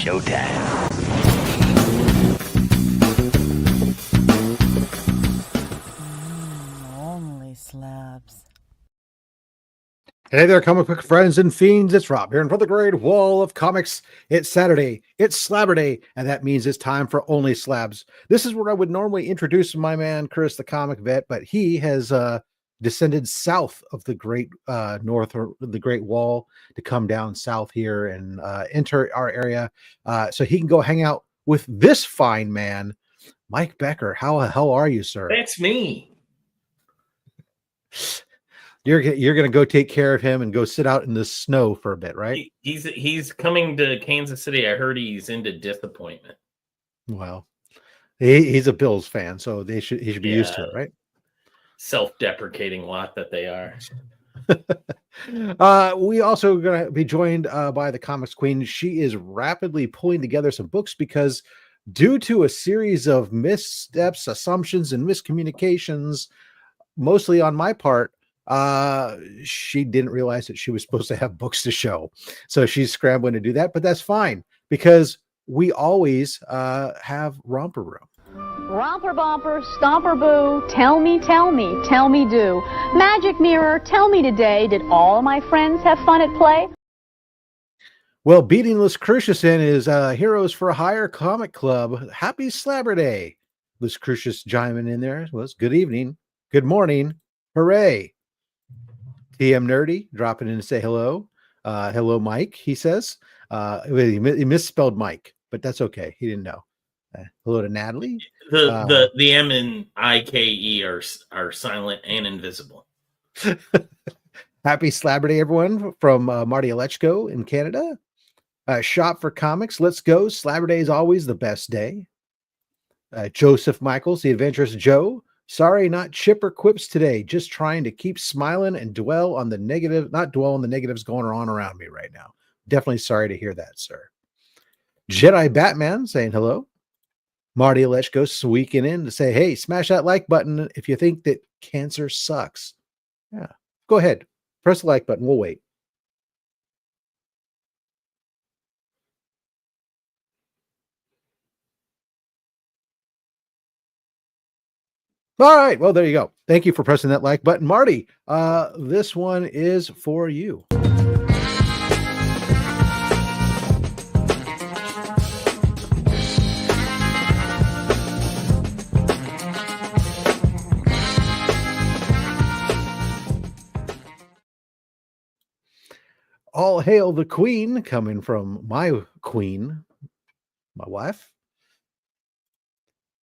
showtime. Only slabs. Hey there, comic book friends and fiends. It's Rob here in front of the Great Wall of Comics. It's Saturday. It's Slabber Day, and that means it's time for Only Slabs. This is where I would normally introduce my man, Chris, the comic vet, but he has descended south of the Great North, or the Great Wall, to come down south here and enter our area so he can go hang out with this fine man, Mike Becker. How the hell are you, sir? That's me. You're gonna go take care of him and go sit out in the snow for a bit, right? He's coming to Kansas City. I heard he's into disappointment. Well, he's a Bills fan, so he should be used to it, right? Self-deprecating lot that they are. We also going to be joined by the Comics Queen. She is rapidly pulling together some books because, due to a series of missteps, assumptions, and miscommunications, mostly on my part, she didn't realize that she was supposed to have books to show. So she's scrambling to do that, but that's fine because we always have Romper Room. Romper bumper, stomper boo, tell me do. Magic mirror, tell me today, did all my friends have fun at play? Well, beating Liz Crucius in is Heroes for Hire Comic Club. Happy Slabber Day. Liz Crucius chiming in there was good evening, good morning, hooray. TM Nerdy dropping in to say hello. Hello, Mike, he says. He misspelled Mike, but that's okay. He didn't know. Hello to Natalie. The M and IKE are silent and invisible. Happy Slabber Day, everyone, from Marty Alechko in Canada. Shop for Comics. Let's go. Slabber Day is always the best day. Joseph Michaels, the Adventurous Joe. Sorry, not chipper quips today. Just trying to keep smiling and not dwell on the negatives going on around me right now. Definitely sorry to hear that, sir. Jedi Batman saying hello. Marty Alechko squeaking in to say, hey, smash that like button if you think that cancer sucks. Yeah, go ahead. Press the like button. We'll wait. All right. Well, there you go. Thank you for pressing that like button. Marty, this one is for you. All hail the queen, coming from my queen, my wife.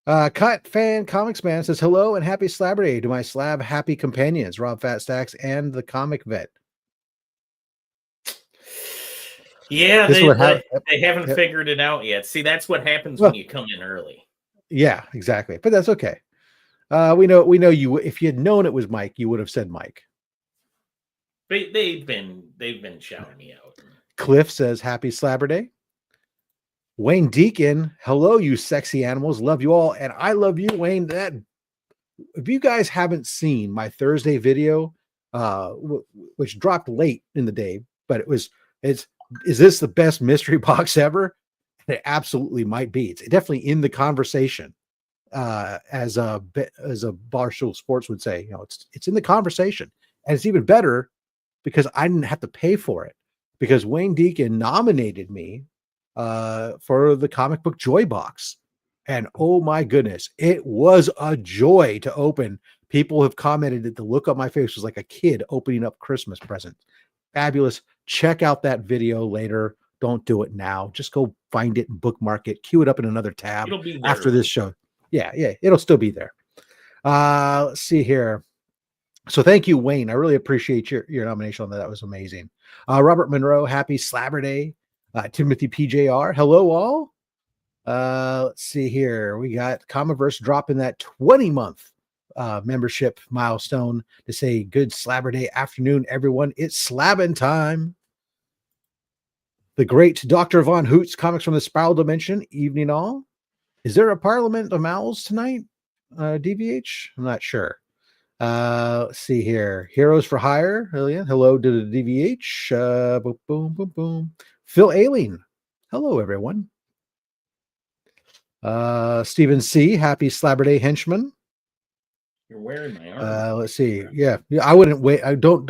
Cut Fan Comics Man says hello and happy Slabber Day to my slab happy companions, Rob Fat Stacks and the Comic Vet. Yeah, they haven't figured it out yet. See, that's what happens when you come in early. Yeah, exactly. But that's okay. We know you. If you had known it was Mike, you would have said Mike. They've been shouting me out. Cliff says happy Slabber Day. Wayne Deacon, hello, you sexy animals. Love you all. And I love you, Wayne. That if you guys haven't seen my Thursday video, which dropped late in the day, but is this the best mystery box ever? And it absolutely might be. It's definitely in the conversation. As a Barstool Sports would say, it's in the conversation. And it's even better because I didn't have to pay for it, because Wayne Deacon nominated me for the Comic Book Joy Box. And oh my goodness, it was a joy to open. People have commented that the look on my face was like a kid opening up Christmas presents. Fabulous. Check out that video later. Don't do it now. Just go find it and bookmark it. Queue it up in another tab after this show. Yeah, it'll still be there. Let's see here. So thank you, Wayne. I really appreciate your nomination on that. That was amazing. Robert Monroe, happy Slabber Day. Timothy PJR, hello all. Let's see here. We got Comiverse dropping that 20-month membership milestone to say good Slabber Day afternoon, everyone. It's slabbing time. The great Dr. Von Hoots, Comics from the Spiral Dimension, evening all. Is there a Parliament of Mowls tonight? DVH? I'm not sure. Let's see here. Heroes for Hire. Hello to the DVH. Boom, boom, boom, boom. Phil Ailing. Hello, everyone. Stephen C. Happy Slabber Day, henchman. You're wearing my arm. Let's see. Yeah, I wouldn't wait. I don't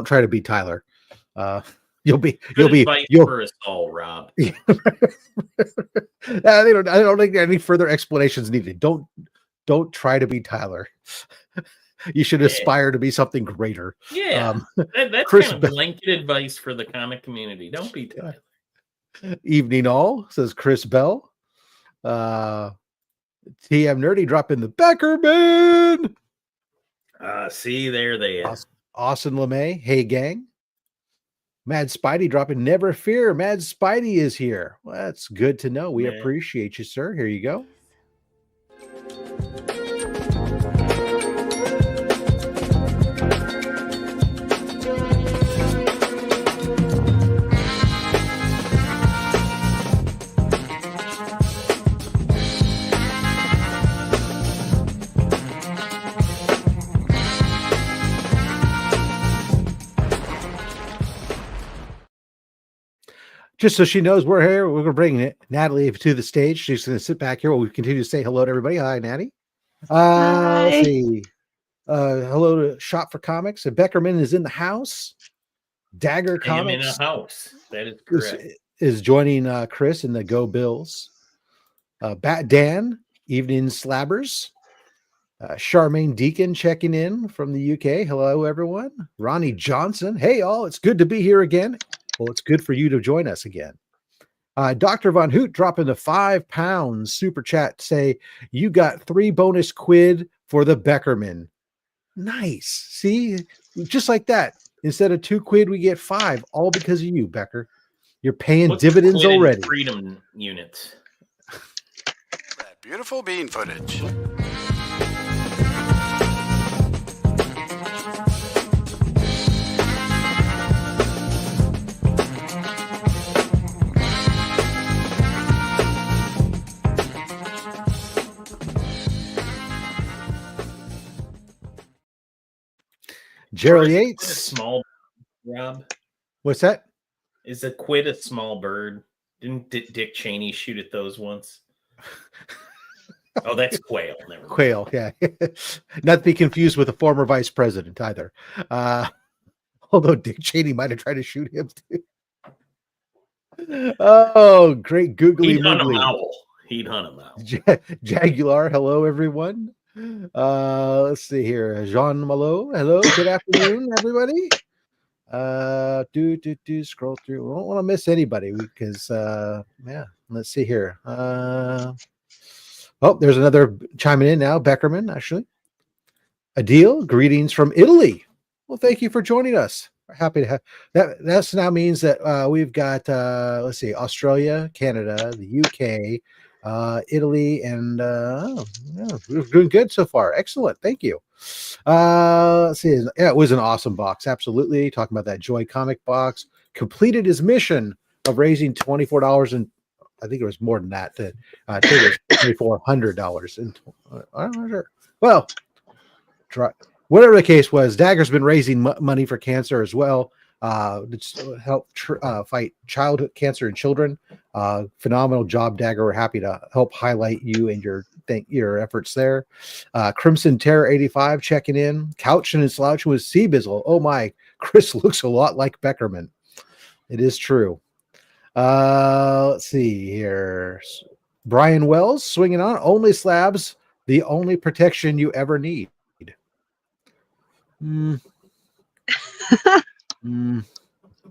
try to be Tyler. You'll be for us all, Rob. I don't think any further explanations needed. Don't try to be Tyler. You should aspire to be something greater. Yeah, that's kind of blanket advice for the comic community. Don't be Tyler. Evening all, says Chris Bell. TM Nerdy dropping the Beckerman. See, there they are. Austin LeMay, hey gang. Mad Spidey dropping never fear. Mad Spidey is here. Well, that's good to know. We appreciate you, sir. Here you go. Just so she knows we're here, we're going to bring Natalie to the stage. She's going to sit back here while we continue to say hello to everybody. Hi, Natty. Hi. Let's see. Hello to Shop for Comics. Beckerman is in the house. Dagger Comics in the house. That is correct. Is joining Chris in the Go Bills. Bat Dan, Evening Slabbers. Charmaine Deacon checking in from the UK. Hello, everyone. Ronnie Johnson. Hey, all. It's good to be here again. Well, it's good for you to join us again. Dr. Von Hoot dropping the £5 super chat. Say, you got 3 bonus quid for the Beckerman. Nice. See, just like that. Instead of 2 quid, we get 5, all because of you, Becker. You're paying dividends already. Freedom units. That beautiful bean footage. Gerald Yates. Small, Rob. What's that? Is a quid a small bird? Didn't Dick Cheney shoot at those once? Oh, that's quail. Never mind. Quail, yeah. Not to be confused with the former vice president either. Although Dick Cheney might have tried to shoot him too. Oh, great googly moogly. He'd hunt him out. Jaguar, hello everyone. Let's see here. Jean Malo, hello, good afternoon, everybody. Scroll through. We don't want to miss anybody because let's see here. There's another chiming in now. Beckerman, actually. Adil, greetings from Italy. Well, thank you for joining us. We're happy to have that. That now means that we've got let's see, Australia, Canada, the UK, Italy, and we're doing good so far. Excellent, thank you. Let's see. Yeah, it was an awesome box. Absolutely, talking about that Joy comic box. Completed his mission of raising $24, and I think it was more than that. It was $2,400. And I'm not sure. Well, whatever the case was, Dagger's been raising money for cancer as well. To help fight childhood cancer in children. Phenomenal job, Dagger. We're happy to help highlight you and your efforts there. Crimson Terror 85 checking in. Couching and slouching with Sea Bizzle. Oh my, Chris looks a lot like Beckerman. It is true. Let's see here. Brian Wells swinging on. Only slabs, the only protection you ever need.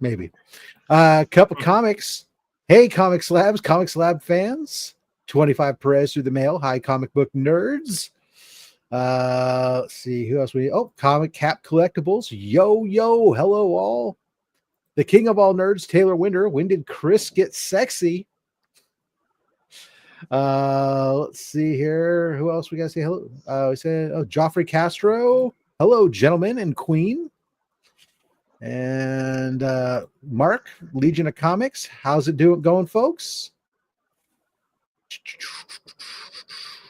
Maybe. Cup of Comics. Hey, Comic Slab fans. 25 Perez through the mail. Hi, comic book nerds. Let's see who else Comic Cap Collectibles. Yo, hello all. The king of all nerds, Taylor Winder. When did Chris get sexy? Let's see here. Who else we got to say hello? We said, Joffrey Castro. Hello, gentlemen and queen. And Mark, Legion of Comics. How's it going, folks?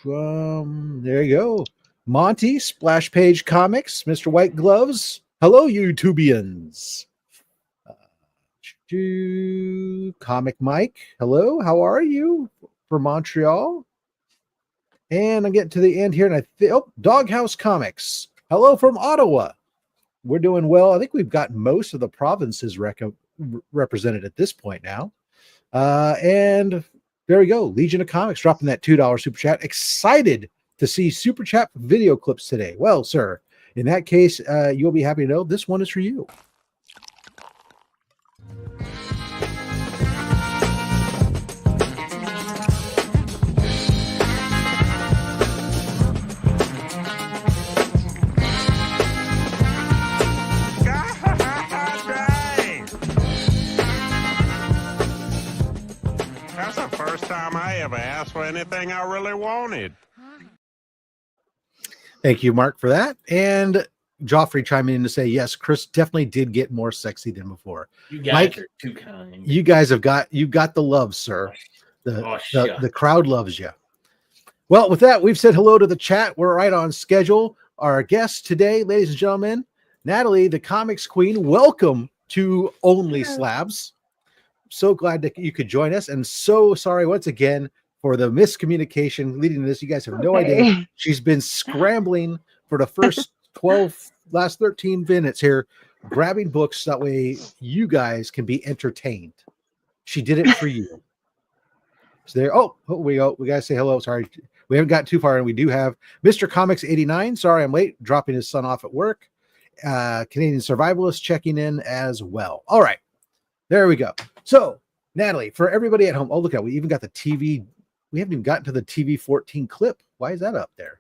There you go. Monty, Splash Page Comics, Mr. White Gloves. Hello, YouTubians. Comic Mike. Hello, how are you? From Montreal. And I'm getting to the end here, and Doghouse Comics. Hello from Ottawa. We're doing well. I think we've got most of the provinces represented at this point now. And there we go. Legion of Comics dropping that $2 super chat. Excited to see super chat video clips today. Well, sir, in that case, you'll be happy to know this one is for you. That's the first time I ever asked for anything I really wanted. Thank you, Mark, for that. And Joffrey chiming in to say, yes, Chris definitely did get more sexy than before. You guys Mike, are too kind. You guys have got the love, sir. The crowd loves you. Well, with that, we've said hello to the chat. We're right on schedule. Our guest today, ladies and gentlemen, Natalie, the comics queen. Welcome to Only Slabs. So glad that you could join us, and so sorry once again for the miscommunication leading to this. You guys have no idea. She's been scrambling for the first last 13 minutes here, grabbing books that way you guys can be entertained. She did it for you. So there. Oh, we go. We gotta say hello. Sorry, we haven't got too far, and we do have Mr. Comics 89. Sorry, I'm late. Dropping his son off at work. Canadian Survivalist checking in as well. All right, there we go. So, Natalie, for everybody at home, oh, look at, we even got the TV. We haven't even gotten to the TV 14 clip. Why is that up there?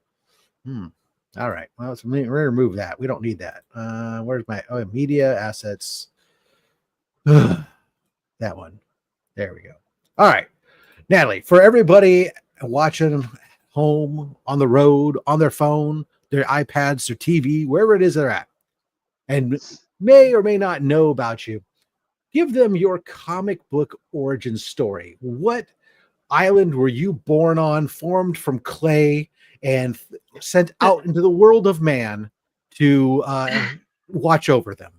All right. Well, let's remove that. We don't need that. Where's my media assets? That one. There we go. All right. Natalie, for everybody watching home, on the road, on their phone, their iPads, their TV, wherever it is they're at, and may or may not know about you, give them your comic book origin story. What island were you born on, formed from clay, and sent out into the world of man to watch over them?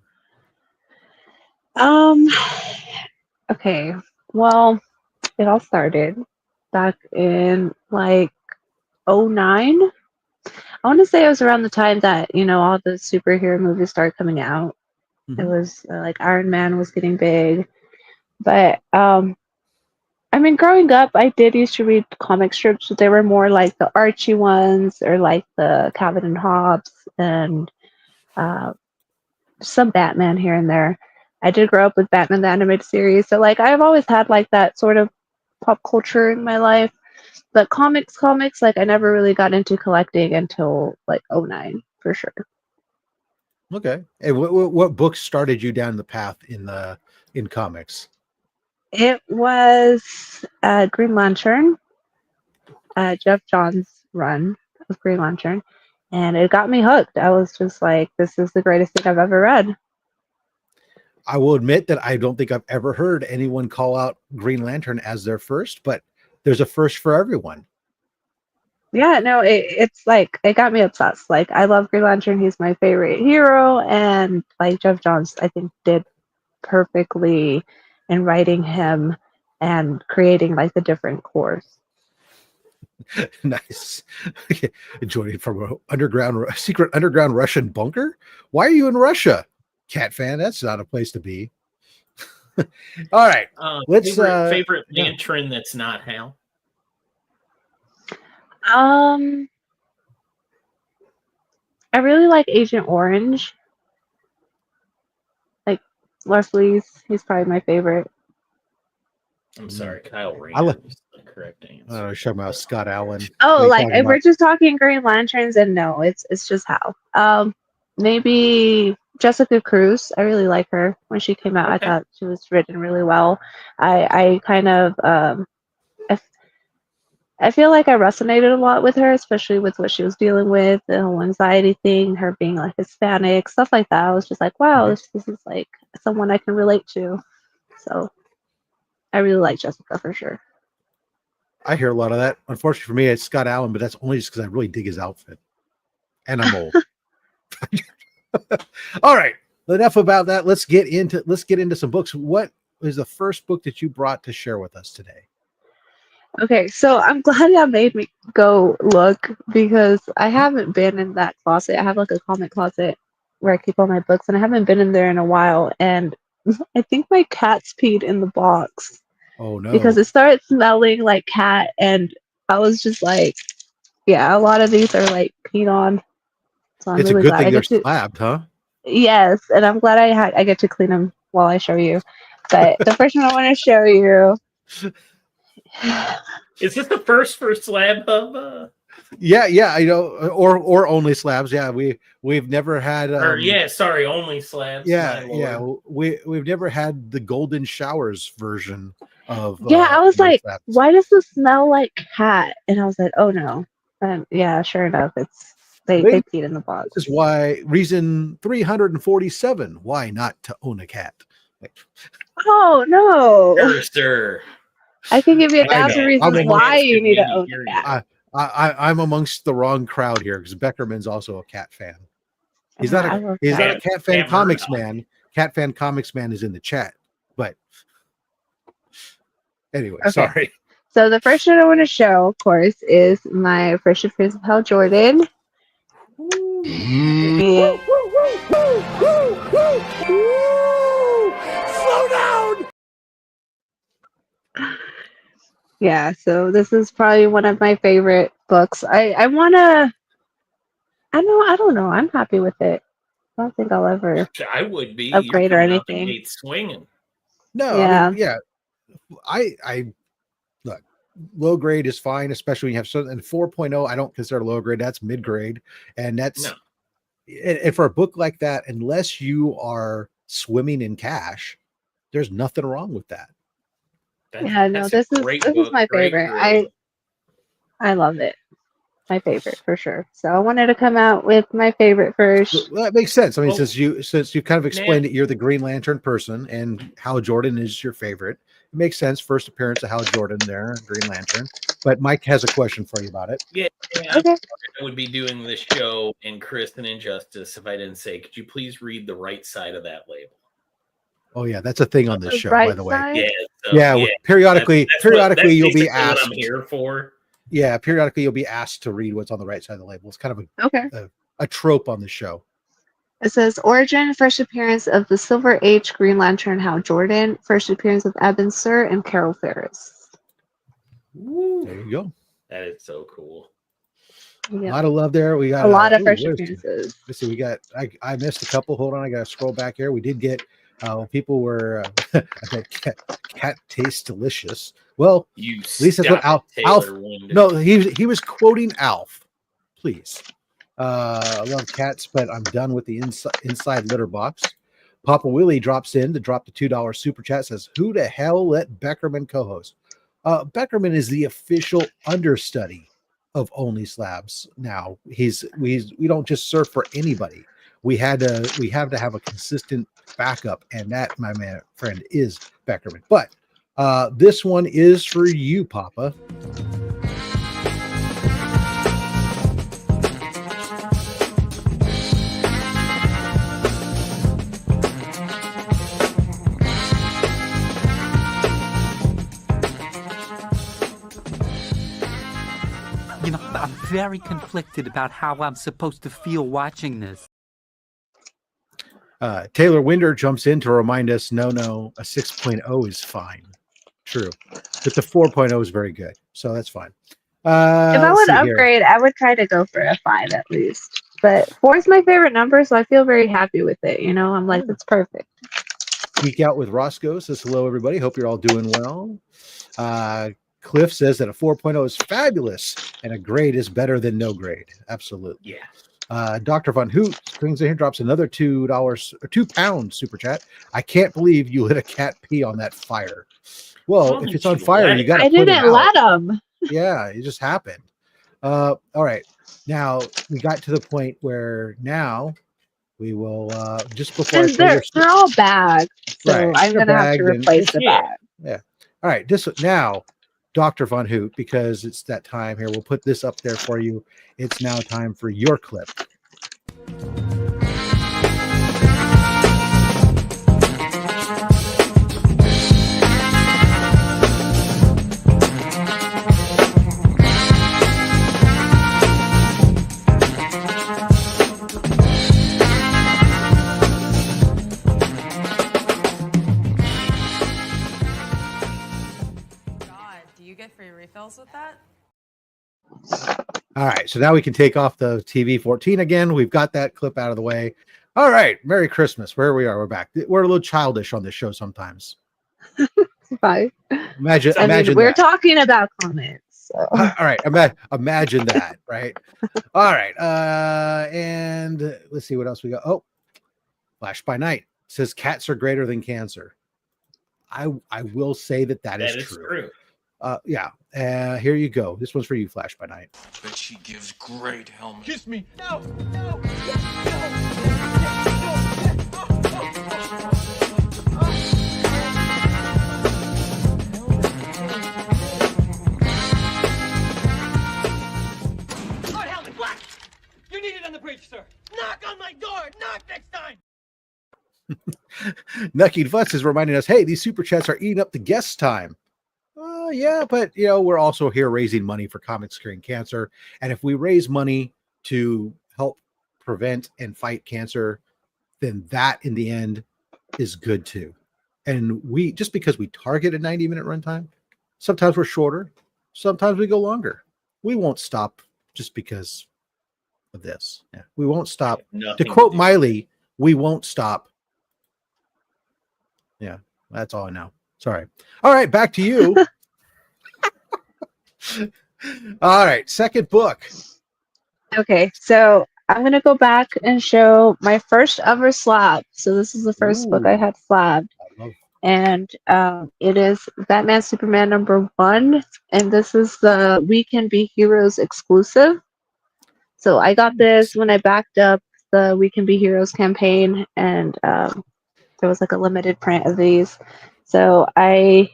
Okay. Well, it all started back in like 2009. I want to say it was around the time that, all the superhero movies started coming out. It was like Iron Man was getting big. But, growing up, I did used to read comic strips, but they were more like the Archie ones or like the Calvin and Hobbes and some Batman here and there. I did grow up with Batman the Animated Series. So, I've always had that sort of pop culture in my life. But comics, I never really got into collecting until 2009 for sure. Okay. And what books started you down the path in comics? It was Green Lantern, Jeff Johns' run of Green Lantern, and it got me hooked. I was just like, this is the greatest thing I've ever read. I will admit that I don't think I've ever heard anyone call out Green Lantern as their first, but there's a first for everyone. Yeah, no, it's it got me obsessed. I love Green Lantern. He's my favorite hero. And Jeff Johns, I think, did perfectly in writing him and creating the different cores. Nice. Joining from a secret underground Russian bunker. Why are you in Russia, Cat fan? That's not a place to be. All right. Let's favorite Lantern that's not Hal. I really like Agent Orange. Leslie's, he's probably my favorite. I'm sorry, Kyle Rayner is the correct answer. I was talking about Scott Allen. Oh, if we're just talking Green Lanterns, and no, it's just Hal. Maybe Jessica Cruz. I really like her. When she came out, okay. I thought she was written really well. I kind of I feel like I resonated a lot with her, especially with what she was dealing with, the whole anxiety thing, her being Hispanic, stuff like that. I was just like, wow, this is someone I can relate to. So I really like Jessica for sure. I hear a lot of that. Unfortunately for me, it's Scott Allen, but that's only just because I really dig his outfit. And I'm old. All right. Enough about that. Let's get into some books. What is the first book that you brought to share with us today? Okay, so I'm glad y'all made me go look because I haven't been in that closet. I have like a comic closet where I keep all my books, and I haven't been in there in a while. And I think my cat's peed in the box Oh no. because it started smelling like cat, and I was just like, yeah, a lot of these are like peed on. So I'm It's a really good glad thing I they're get to. slabbed, huh? Yes, and I'm glad I get to clean them while I show you. But the first one I want to show you. Is this the first for Slab Hub? Yeah, I know, or only slabs. Yeah, we've never had Only slabs. yeah, my yeah. lord. We've never had the golden showers version of Yeah, I was only like, slabs. why does this smell like cat? And I was like, oh no. And yeah, sure enough, they Wait. peed in the box. This is why reason 347. Why not to own a cat? Like, Oh no. Sir. I can give you I know. 1,000 reasons I'm why you need to amongst- own a cat. I'm amongst the wrong crowd here because Beckerman's also a cat fan. He's I not love a cats. cat fan Cat comics Murdoch. man. Cat fan comics man is in the chat. But anyway, Okay. sorry. So the first one I want to show, of course, is my First Appearance of Hal Jordan. Yeah. Slow down. Yeah, so this is probably one of my favorite books. I don't know. I'm happy with it. I don't think I'll ever. I would be. Upgrade You're or coming out the anything. gate swinging. No, Yeah. I mean, yeah. I look, low grade is fine, especially when you have something 4.0. I don't consider low grade, that's mid grade. And that's No. and for a book like that, unless you are swimming in cash, there's nothing wrong with that. Yeah, no, That's a this great is book, my great favorite. grade. I love it. My favorite for sure. So I wanted to come out with my favorite first. Well, that makes sense. I mean, Well, since you kind of explained man. that you're the Green Lantern person and Hal Jordan is your favorite, it makes sense. First appearance of Hal Jordan there, Green Lantern. But Mike has a question for you about it. Yeah, Okay. I would be doing this show in Chris and Injustice if I didn't say, could you please read the right side of that label? Oh yeah, that's a thing on this The show, by right the way. side? Yeah. So, Yeah, periodically, that's you'll be basically what asked. I'm here for. Yeah, periodically you'll be asked to read what's on the right side of the label. It's kind of Okay. a trope on the show. It says origin, first appearance of the Silver Age Green Lantern Hal Jordan, first appearance of Eben Sur and Carol Ferris. There you go. That is so cool. A Yeah. lot of love there. We got A lot of ooh, first where's- appearances. Let's see. We got. I missed a couple. Hold on. I got to scroll back here. We did get. People were. Cat tastes delicious. Well, You at least that's what stop it, Alf. Taylor Winder. No, he was quoting Alf. Please. I love cats, but I'm done with the inside litter box. Papa Willie drops in to drop the $2 super chat. Says, "Who the hell let Beckerman co-host?" Beckerman is the official understudy of Only Slabs. Now we don't just surf for anybody. We have to have a consistent backup, and that, my friend, is Beckerman. But this one is for you, Papa. You know, I'm very conflicted about how I'm supposed to feel watching this. Taylor Winder jumps in to remind us, no, a 6.0 is fine. True. But the 4.0 is very good. So that's fine. If I would upgrade, I would try to go for a 5 at least. But 4 is my favorite number, so I feel very happy with it. You know, I'm like, it's perfect. Geek Out with Roscoe says, hello, everybody. Hope you're all doing well. Cliff says that a 4.0 is fabulous and a grade is better than no grade. Absolutely. Yeah. Dr. Von Hoot brings in here, drops another $2 or £2 super chat. I can't believe you let a cat pee on that fire. Well, Why if it's did on you fire, let you it? got to I put it didn't out. let him. Yeah, it just happened. All right. Now we got to the point where now we will just before I And show they're all bagged. So Right, I'm they're going to have to bagged and- replace the Yeah. bag. all right, this now, Dr. Von Hoot, because it's that time here. We'll put this up there for you. It's now time for your clip. you get free refills with that? All right, so now we can take off the TV 14 again. We've got that clip out of the way. All right, Merry Christmas. Where we are, we're back. We're a little childish on this show sometimes. Bye. Imagine we're that. talking about comments. So. All right, imagine that, right? All right, and let's see what else we got. Oh, Flash by Night says cats are greater than cancer. I will say that is true. Yeah. Here you go. This one's for you, Flash by Night. Bet she gives great helmet. Kiss me. No. Lord Helmet, what? You're needed on the bridge, sir. Knock on my door. Knock next time. Nucky Futz is reminding us, hey, these super chats are eating up the guest time. Yeah, but we're also here raising money for Comics Curing Cancer, and if we raise money to help prevent and fight cancer, then that in the end is good too. And we just because we target a 90-minute runtime, sometimes we're shorter, sometimes we go longer. We won't stop just because of this. Yeah, we won't stop. To quote Miley, we won't stop. Yeah, that's all I know. Sorry. All right, back to you. All right, second book. Okay, so I'm going to go back and show my first ever slab. So this is the first book I had slabbed. And it is Batman Superman #1. And this is the We Can Be Heroes exclusive. So I got this when I backed up the We Can Be Heroes campaign. And there was like a limited print of these. So I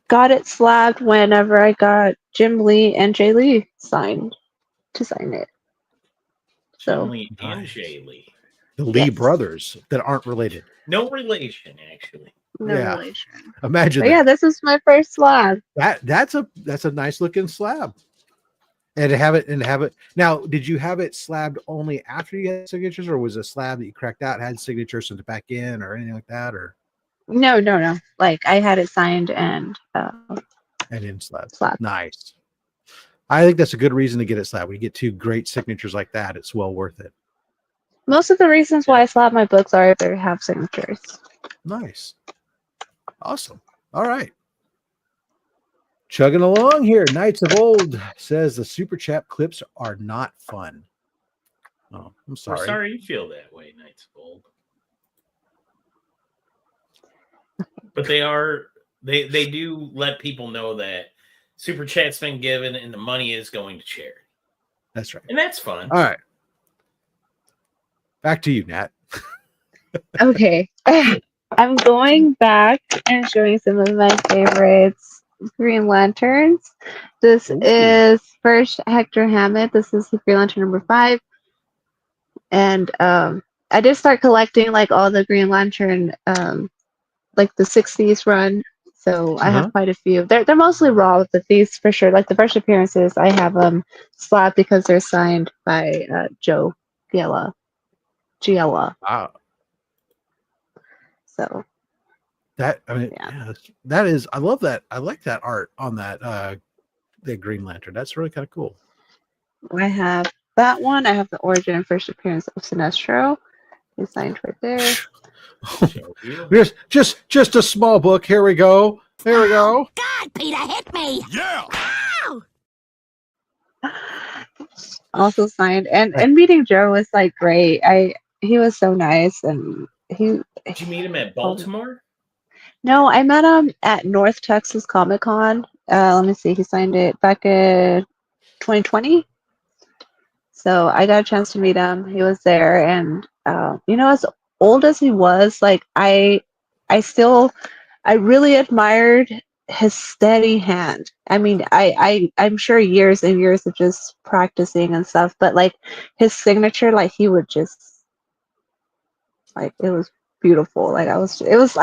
got it slabbed whenever I got Jim Lee and Jay Lee to sign it. So Jim Lee and Jay Lee. The Lee brothers that aren't related. No relation, actually. No relation. Imagine but that. yeah, this is my first slab. That's a nice looking slab. And to have it now, did you have it slabbed only after you had signatures, or was a slab that you cracked out had signatures sent it back in or anything like that? Or No. Like I had it signed and in slab. Slab. Nice. I think that's a good reason to get it slabbed. When you get two great signatures like that, it's well worth it. Most of the reasons why I slab my books are if they have signatures. Nice. Awesome. All right. Chugging along here. Knights of Old says the super chat clips are not fun. Oh, I'm sorry. We're sorry you feel that way, Knights of Old. But they do let people know that super chat's been given and the money is going to charity. That's right. And that's fun. All right. Back to you, Nat. Okay. I'm going back and showing some of my favorites. Green Lanterns. This is first Hector Hammett. This is Green Lantern #5. And I did start collecting like all the Green Lantern like the 60s run. So I have quite a few. They're mostly raw with the thieves for sure. Like the first appearances I have slabbed because they're signed by Joe Giella. Wow. So that that is, I love that. I like that art on that the Green Lantern. That's really kind of cool. I have that one. I have the origin and first appearance of Sinestro. He's signed right there. just a small book. Here we go. Here we go. God, Peter hit me. Yeah. Also signed, and meeting Joe was like great. He was so nice, and Did you meet him at Baltimore? No, I met him at North Texas Comic Con. Let me see. He signed it back in 2020. So I got a chance to meet him. He was there, and as old as he was, like I really admired his steady hand. I mean, I'm sure years and years of just practicing and stuff, but like his signature, like he would just like it was beautiful. Like it was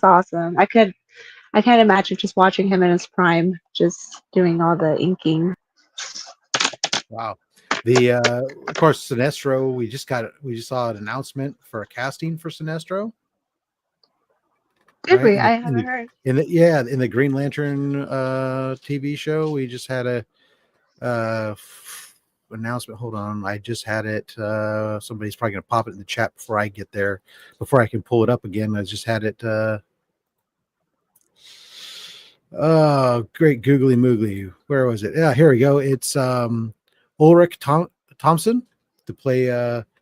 awesome. I can't imagine just watching him in his prime, just doing all the inking. Wow. Of course, Sinestro, we just saw an announcement for a casting for Sinestro. Did Right? we? I haven't heard. In the Green Lantern TV show, we just had a announcement. Hold on, I just had it. Somebody's probably gonna pop it in the chat before I get there, before I can pull it up again. I just had it. Oh, great googly moogly. Where was it? Yeah, here we go. It's Ulrich Thompson to play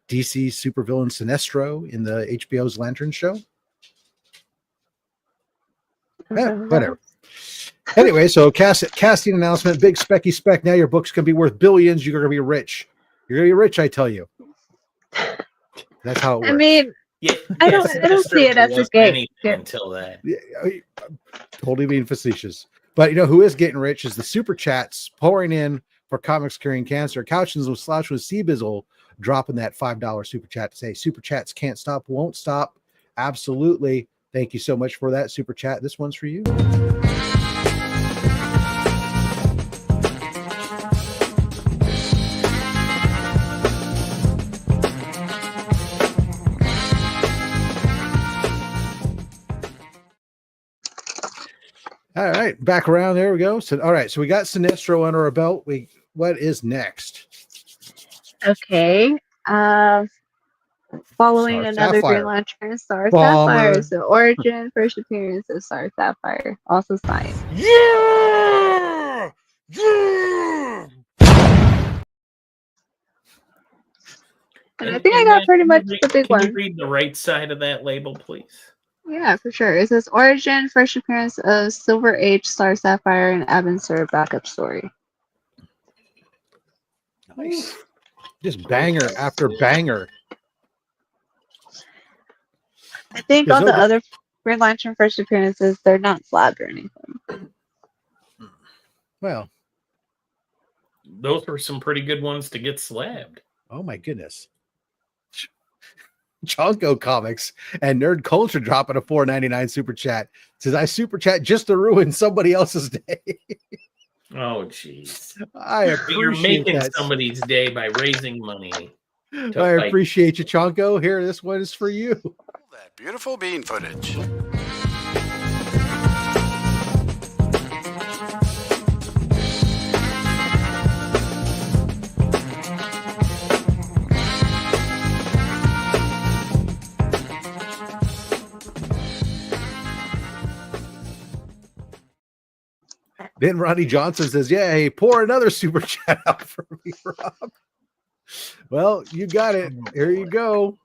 DC supervillain Sinestro in the HBO's Lantern show. Yeah, whatever. Anyway, so casting announcement, big specky spec. Now your book's gonna be worth billions. You're gonna be rich. You're gonna be rich, I tell you. That's how it works. I mean, I don't see it as a gate until that. Yeah, totally being facetious. But you know who is getting rich is the super chats pouring in for Comics Curing Cancer. Couchins with Slouch with Seabizzle dropping that $5 super chat to say super chats can't stop, won't stop. Absolutely. Thank you so much for that super chat. This one's for you. All right, back around. There we go. So, all right, so we got Sinestro under our belt. What is next? Okay. Following Star another Sapphire. Green Lantern, Star Bomber. Sapphire. So origin, first appearance of Star Sapphire. Also signed. Yeah! Yeah! And I think I got pretty much the big Can one. you read the right side of that label, please? Yeah, for sure. It says origin, first appearance of Silver Age, Star Sapphire, and Abin backup story. Nice. Just banger after banger. I think There's all no- the other Green Lantern first appearances, they're not slabbed or anything. Well, Those were some pretty good ones to get slabbed. oh my goodness. Chonko Comics and Nerd Culture dropping a $4.99 super chat. Says I super chat just to ruin somebody else's day. Oh, jeez. I You're appreciate making that. somebody's day by raising money. to I fight. appreciate you, Chonko. Here, this one is for you. That beautiful bean footage. Then Ronnie Johnson says, "Yeah, hey, pour another super chat out for me, Rob." Well, you got it. Here you go.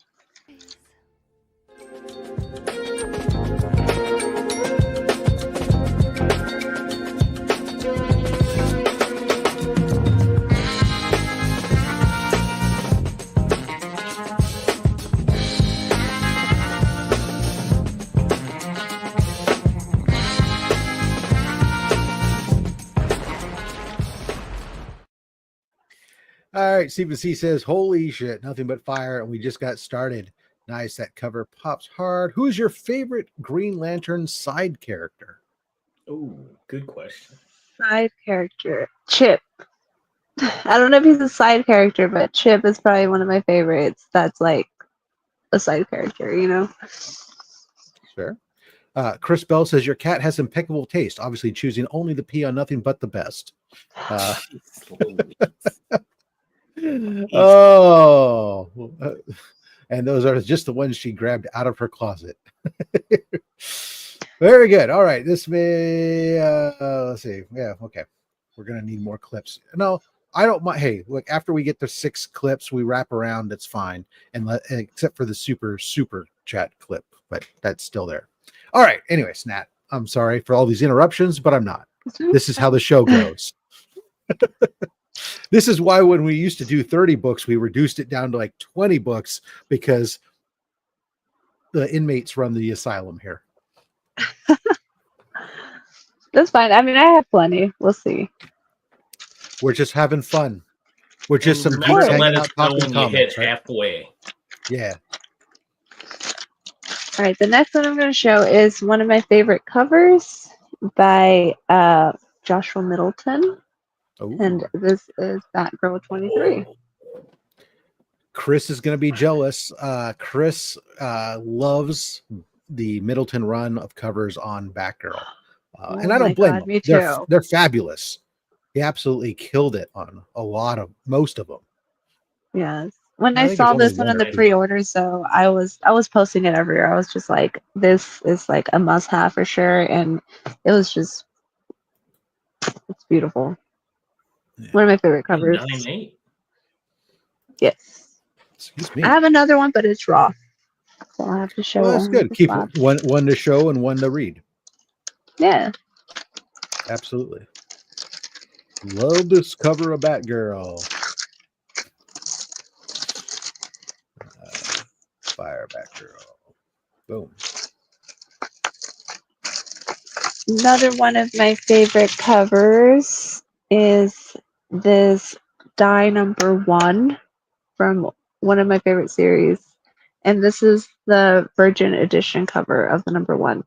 All right, Stephen C says, "Holy shit, nothing but fire, and we just got started." Nice, that cover pops hard. Who's your favorite Green Lantern side character? Oh, good question. Side character. Chip. I don't know if he's a side character, but Chip is probably one of my favorites. That's like a side character, you know? Sure. Chris Bell says, "Your cat has impeccable taste, obviously choosing only the P on nothing but the best." Oh, and those are just the ones she grabbed out of her closet. Very good. All right, this may let's see. Yeah, okay. We're gonna need more clips. No, I don't mind. Hey, look, after we get the 6 clips, we wrap around. That's fine, and except for the super chat clip, but that's still there. All right. Anyway, Snap. I'm sorry for all these interruptions, but I'm not. This is how the show goes. This is why when we used to do 30 books, we reduced it down to like 20 books because the inmates run the asylum here. That's fine. I mean, I have plenty. We'll see. We're just having fun. We're just some Remember geeks to let hanging us out know talking when you hit comics, right? halfway. Yeah. All right, the next one I'm going to show is one of my favorite covers by Joshua Middleton. Ooh. And this is Batgirl 23. Chris is going to be jealous. Chris loves the Middleton run of covers on Batgirl, and Oh I my don't blame God, them. me too. They're fabulous. He absolutely killed it on most of them. Yes. When I I think there's saw only this one one in or the two. pre-orders, so I was posting it everywhere. I was just like, this is like a must-have for sure, and it was just it's beautiful. Yeah. One of my favorite covers. 9.8. Yes. Excuse me. I have another one, but it's raw, so I'll have to show. Well, that's only good. the Keep slab. one to show and one to read. Yeah. Absolutely. Love this cover of Batgirl. Fire Batgirl. Boom. Another one of my favorite covers is this Die #1 from one of my favorite series. And this is the Virgin Edition cover of the #1.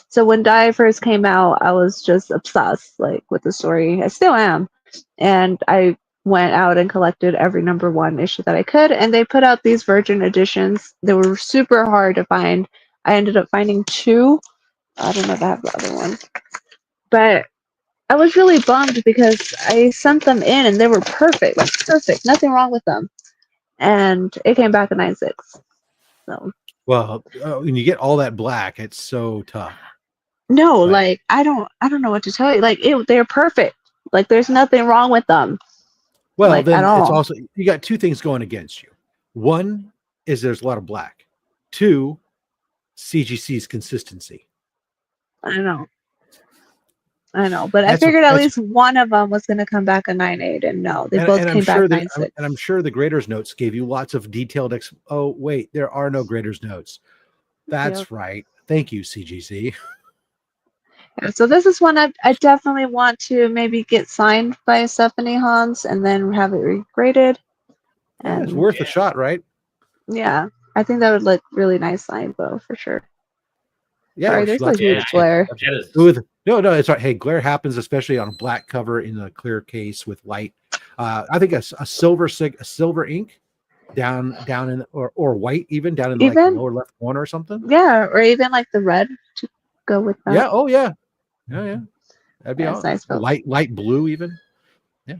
So when Die first came out, I was just obsessed like with the story. I still am. And I went out and collected every #1 issue that I could. And they put out these Virgin Editions. They were super hard to find. I ended up finding 2. I don't know if I have the other one. But I was really bummed because I sent them in and they were perfect. Like perfect. Nothing wrong with them. And it came back a 9.6. So Well, when you get all that black, it's so tough. no, like I don't know what to tell you. Like they're perfect. Like there's nothing wrong with them. Well, like, then at all. it's also you got 2 things going against you. One is there's a lot of black. 2, CGC's consistency. I know. But I That's- figured at that's- least one of them was going to come back a 9.8, and no, they both came back 9.6. And I'm sure the graders notes gave you lots of detailed. Oh wait, there are no graders notes. That's Yep. right. Thank you, CGC. Yeah, so this is one I definitely want to maybe get signed by Stephanie Hans and then have it regraded. Yeah, it's And worth a shot, right? yeah, I think that would look really nice signed though for sure. Yeah, Sorry, or there's lots a huge of- glare. No, it's right. Hey, glare happens especially on a black cover in a clear case with light. I think a silver ink down in or white even down in like the Even? lower left corner or something. Yeah, or even like the red to go with that. Yeah. Oh yeah. Yeah. That'd be Yeah, it's awesome. nice, Phil. Light blue even. Yeah.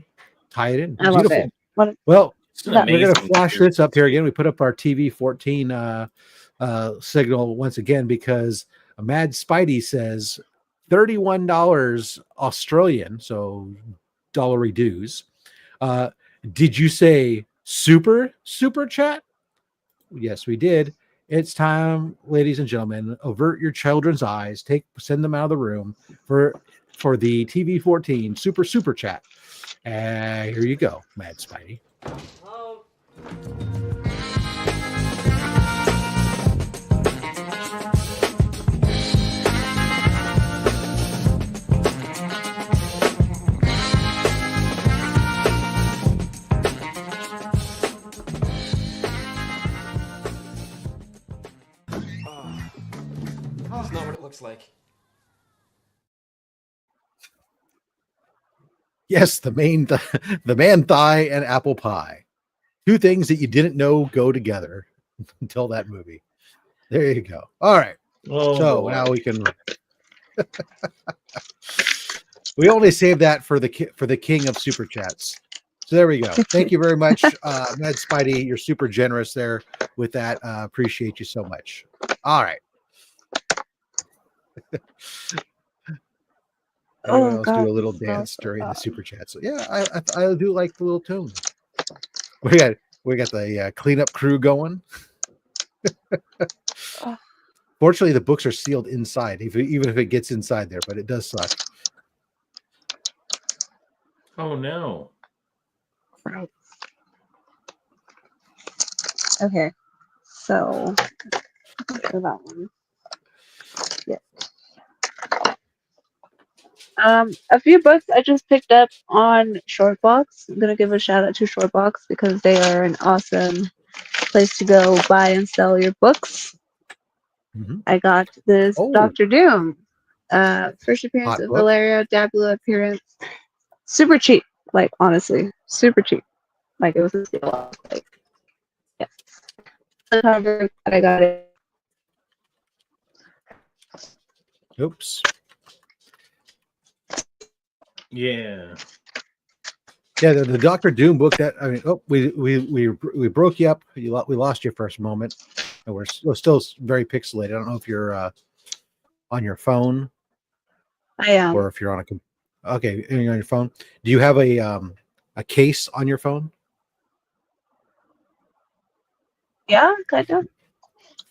Tie it in. I love Beautiful. it. What Well, an we're gonna amazing flash series. this up here again. We put up our TV 14 signal once again because Mad Spidey says $31 Australian, so dollary dues. Did you say super chat? Yes, we did. It's time, ladies and gentlemen. Avert your children's eyes. Send them out of the room for the TV 14 super chat. Here you go, Mad Spidey. That's not what it looks like. Yes, the man thigh and apple pie. 2 things that you didn't know go together until that movie. There you go. All right. Oh, so boy. now we can. We only saved that for the king of super chats. So there we go. Thank you very much, Mad Spidey. You're super generous there with that. Appreciate you so much. All right. Everyone else do a little dance during the super chat. So yeah, I do like the little tune. We got the cleanup crew going. Fortunately, the books are sealed inside, even if it gets inside there, but it does suck. Oh no. Right. Okay. So for that one. Yeah. A few books I just picked up on Shortbox. I'm gonna give a shout out to Shortbox because they are an awesome place to go buy and sell your books. Mm-hmm. I got this Doctor Doom. First appearance Hot of book. Valerio Dabula appearance. Super cheap. Like honestly, super cheap. Like it was a steal. Like yes. The cover that I got it. Oops. Yeah. Yeah, the Doctor Doom book. That I mean, we broke you up. We lost you for a moment, and we're still very pixelated. I don't know if you're on your phone. I am. Or if you're on okay, you're on your phone. Do you have a case on your phone? Yeah, kind of.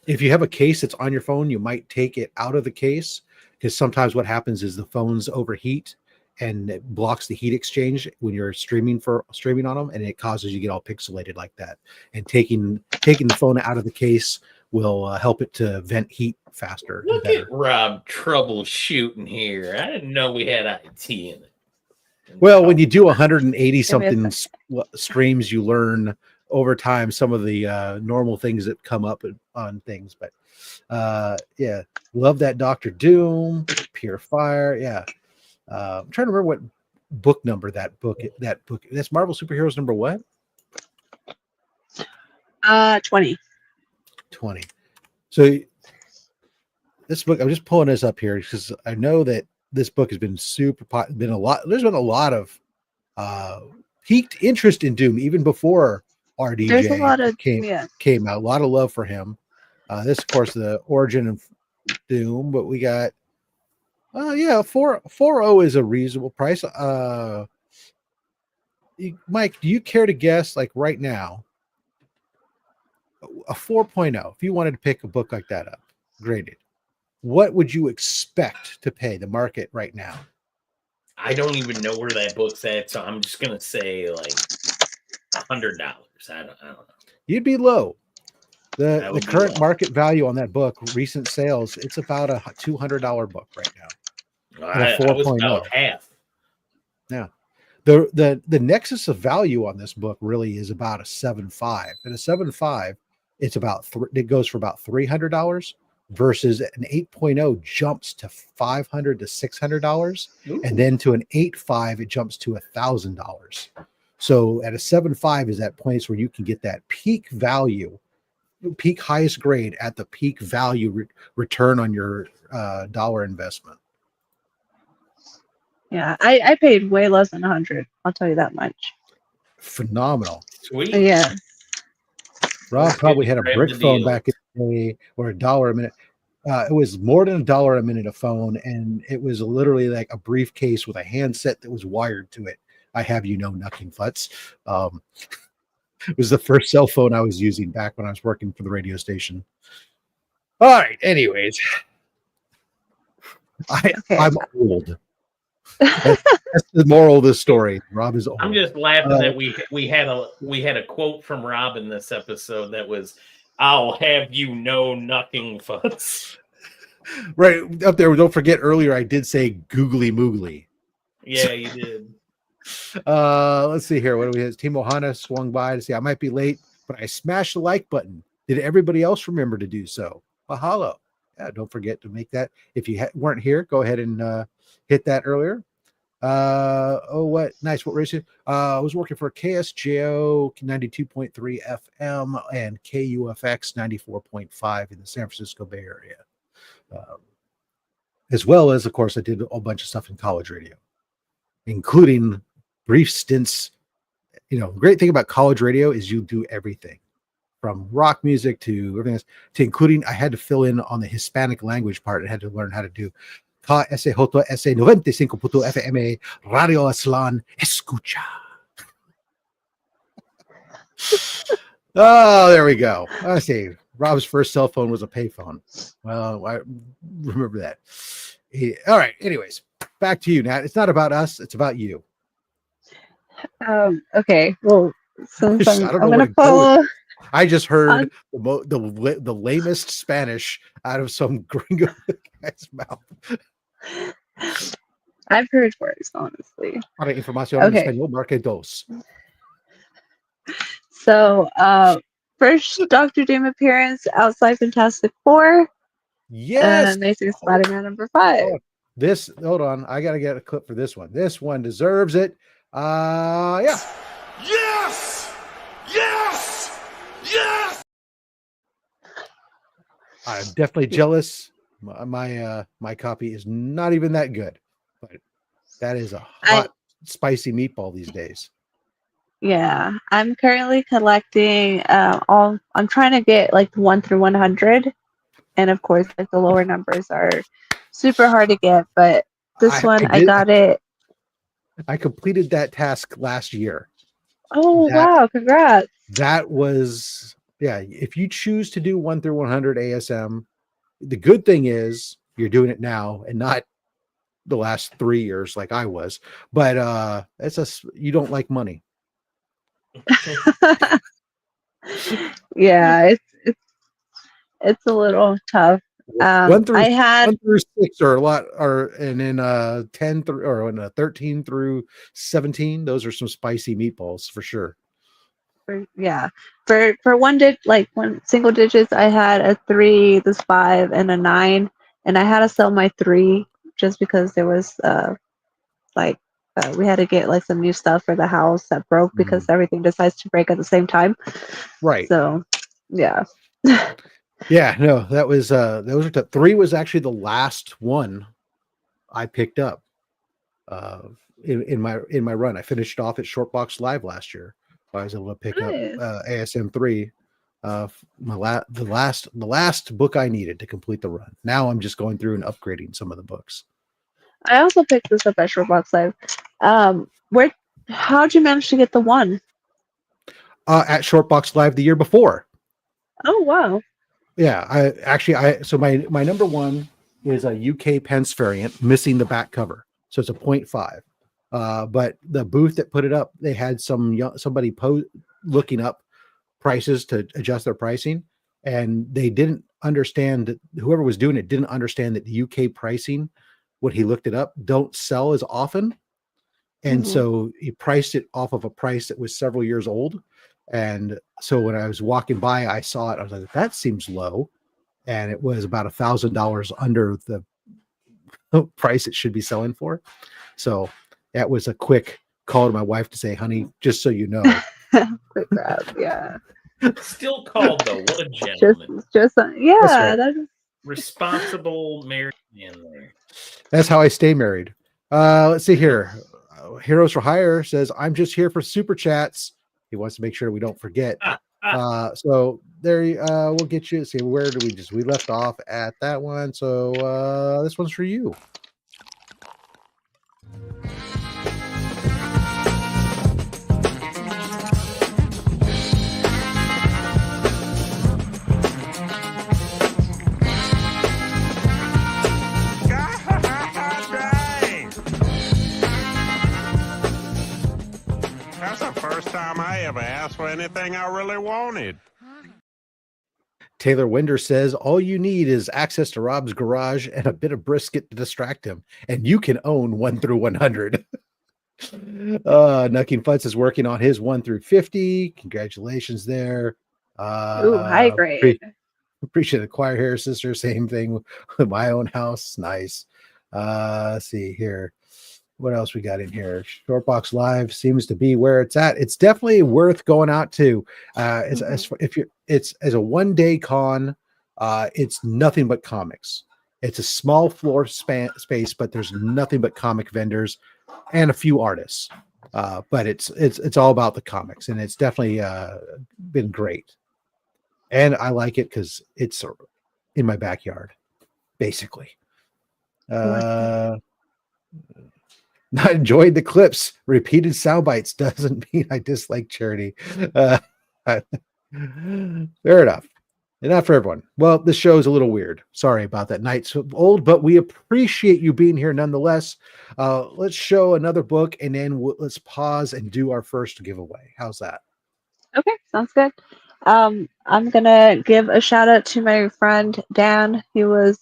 If you have a case that's on your phone, you might take it out of the case, because sometimes what happens is the phones overheat and it blocks the heat exchange when you're streaming on them, and it causes you to get all pixelated like that. And taking the phone out of the case will help it to vent heat faster. Look at Rob troubleshooting here. I didn't know we had IT in it. Well, when you do 180 something streams, you learn over time some of the normal things that come up on things. But yeah, love that Doctor Doom, Pure Fire. Yeah, I'm trying to remember what book number that book. That's Marvel Superheroes number what? 20. 20. So this book, I'm just pulling this up here because I know that this book has been there's been a lot of piqued interest in Doom even before RDJ There's a lot of came out. A lot of love for him. This, of course, the origin of Doom, but we got 4.0 is a reasonable price. Mike, do you care to guess, like right now, a 4.0, if you wanted to pick a book like that up, graded, what would you expect to pay the market right now? I don't even know where that book's at, so I'm just gonna say like $100. I don't know. You'd be low. The current market value on that book, recent sales, it's about a $200 book right now. I was about half. Yeah. The nexus of value on this book really is about a 7.5. And a 7.5, it's about it goes for about $300 versus an 8.0 jumps to $500 to $600. And then to an 8.5, it jumps to $1,000. So at a 7.5 is that place where you can get that peak value, peak highest grade at the peak value return on your dollar investment. Yeah, I paid way less than 100. I'll tell you that much. Phenomenal. Sweet. Yeah. Rob probably had a brick phone back in the day, or $1 a minute. It was more than $1 a minute a phone, and it was literally like a briefcase with a handset that was wired to it. I have nothing futz. It was the first cell phone I was using back when I was working for the radio station. All right. Anyways, I'm old. That's the moral of this story. Rob is old. I'm just laughing that we had a quote from Rob in this episode that was, "I'll have you know nothing futz." Right up there. Don't forget earlier I did say googly moogly. Yeah, you did. Let's see here. What do we have? Team Ohana swung by to say I might be late, but I smashed the like button. Did everybody else remember to do so? Mahalo. Yeah, don't forget to make that. If you weren't here, go ahead and hit that earlier. What nice. What racing? I was working for KSJO 92.3 FM and KUFX 94.5 in the San Francisco Bay Area. As well as, of course, I did a bunch of stuff in college radio, including brief stints. Great thing about college radio is you do everything from rock music to everything else, to including I had to fill in on the Hispanic language part. I had to learn how to do KSJ 95.5 FM Radio Aslan Escucha. Oh, there we go. I see. Rob's first cell phone was a payphone. Well, I remember that. All right. Anyways, back to you, Nat. It's not about us. It's about you. Okay. Well, since I'm don't know going where to follow. I just heard the lamest Spanish out of some gringo guy's mouth. I've heard worse, honestly. Para información en español, marque dos. So, first Doctor Doom appearance outside Fantastic Four. Yes. Amazing Spider-Man number 5. Hold on. I got to get a clip for this one. This one deserves it. Yeah. Yes! Yes! Yes! I'm definitely jealous. My copy is not even that good, but that is a hot, spicy meatball these days. Yeah, I'm currently collecting all. I'm trying to get like 1 through 100, and of course, like the lower numbers are super hard to get. But this one, I got it. I completed that task last year. Oh wow! Congrats. That was if you choose to do 1 through 100 ASM, the good thing is you're doing it now and not the last 3 years like I was. But you don't like money. Yeah, it's a little tough. 1 through I had 1 through 6 are a lot, and then 10 through or in 13 through 17. Those are some spicy meatballs for sure. For one single digits, I had a 3, this 5, and a 9, and I had to sell my 3 just because there was we had to get like some new stuff for the house that broke because everything decides to break at the same time. Right. So, yeah. Yeah, no, that was those are 3 was actually the last one I picked up in my run. I finished off at Shortbox Live last year. I was able to pick up ASM 3. The last book I needed to complete the run. Now I'm just going through and upgrading some of the books. I also picked this up at Shortbox Live. How'd you manage to get the 1? At Shortbox Live the year before. Oh wow. Yeah, so my number 1 is a UK Pence variant missing the back cover. So it's a 0.5. But the booth that put it up, they had somebody looking up prices to adjust their pricing, and they didn't understand that whoever was doing it didn't understand that the UK pricing, when he looked it up, don't sell as often. And so he priced it off of a price that was several years old. And so when I was walking by, I saw it. I was like, that seems low. And it was about $1,000 under the price it should be selling for. So that was a quick call to my wife to say, honey, just so you know. Quick grab, yeah. Still called though. What a gentleman. That's responsible married man there. That's how I stay married. Let's see here. Heroes for Hire says, I'm just here for super chats. He wants to make sure we don't forget. So there we'll get you. See, where do we left off at that one. So this one's for you. That's the first time I ever asked for anything I really wanted. Taylor Winder says, all you need is access to Rob's garage and a bit of brisket to distract him, and you can own 1 through 100. Nucking Futz is working on his 1 through 50. Congratulations there. High grade. Appreciate the choir hair sister. Same thing with my own house. Nice. Let's see here. What else we got in here? Shortbox Live seems to be where it's at. It's definitely worth going out to. As a 1-day con, it's nothing but comics. It's a small floor space, but there's nothing but comic vendors and a few artists. But it's all about the comics, and it's definitely been great. And I like it because it's in my backyard, basically. Not enjoyed the clips. Repeated sound bites doesn't mean I dislike charity. Fair enough. And not for everyone. Well, this show is a little weird. Sorry about that. Night's old, but we appreciate you being here nonetheless. Let's show another book, and then let's pause and do our first giveaway. How's that? Okay, sounds good. I'm gonna give a shout out to my friend Dan. He was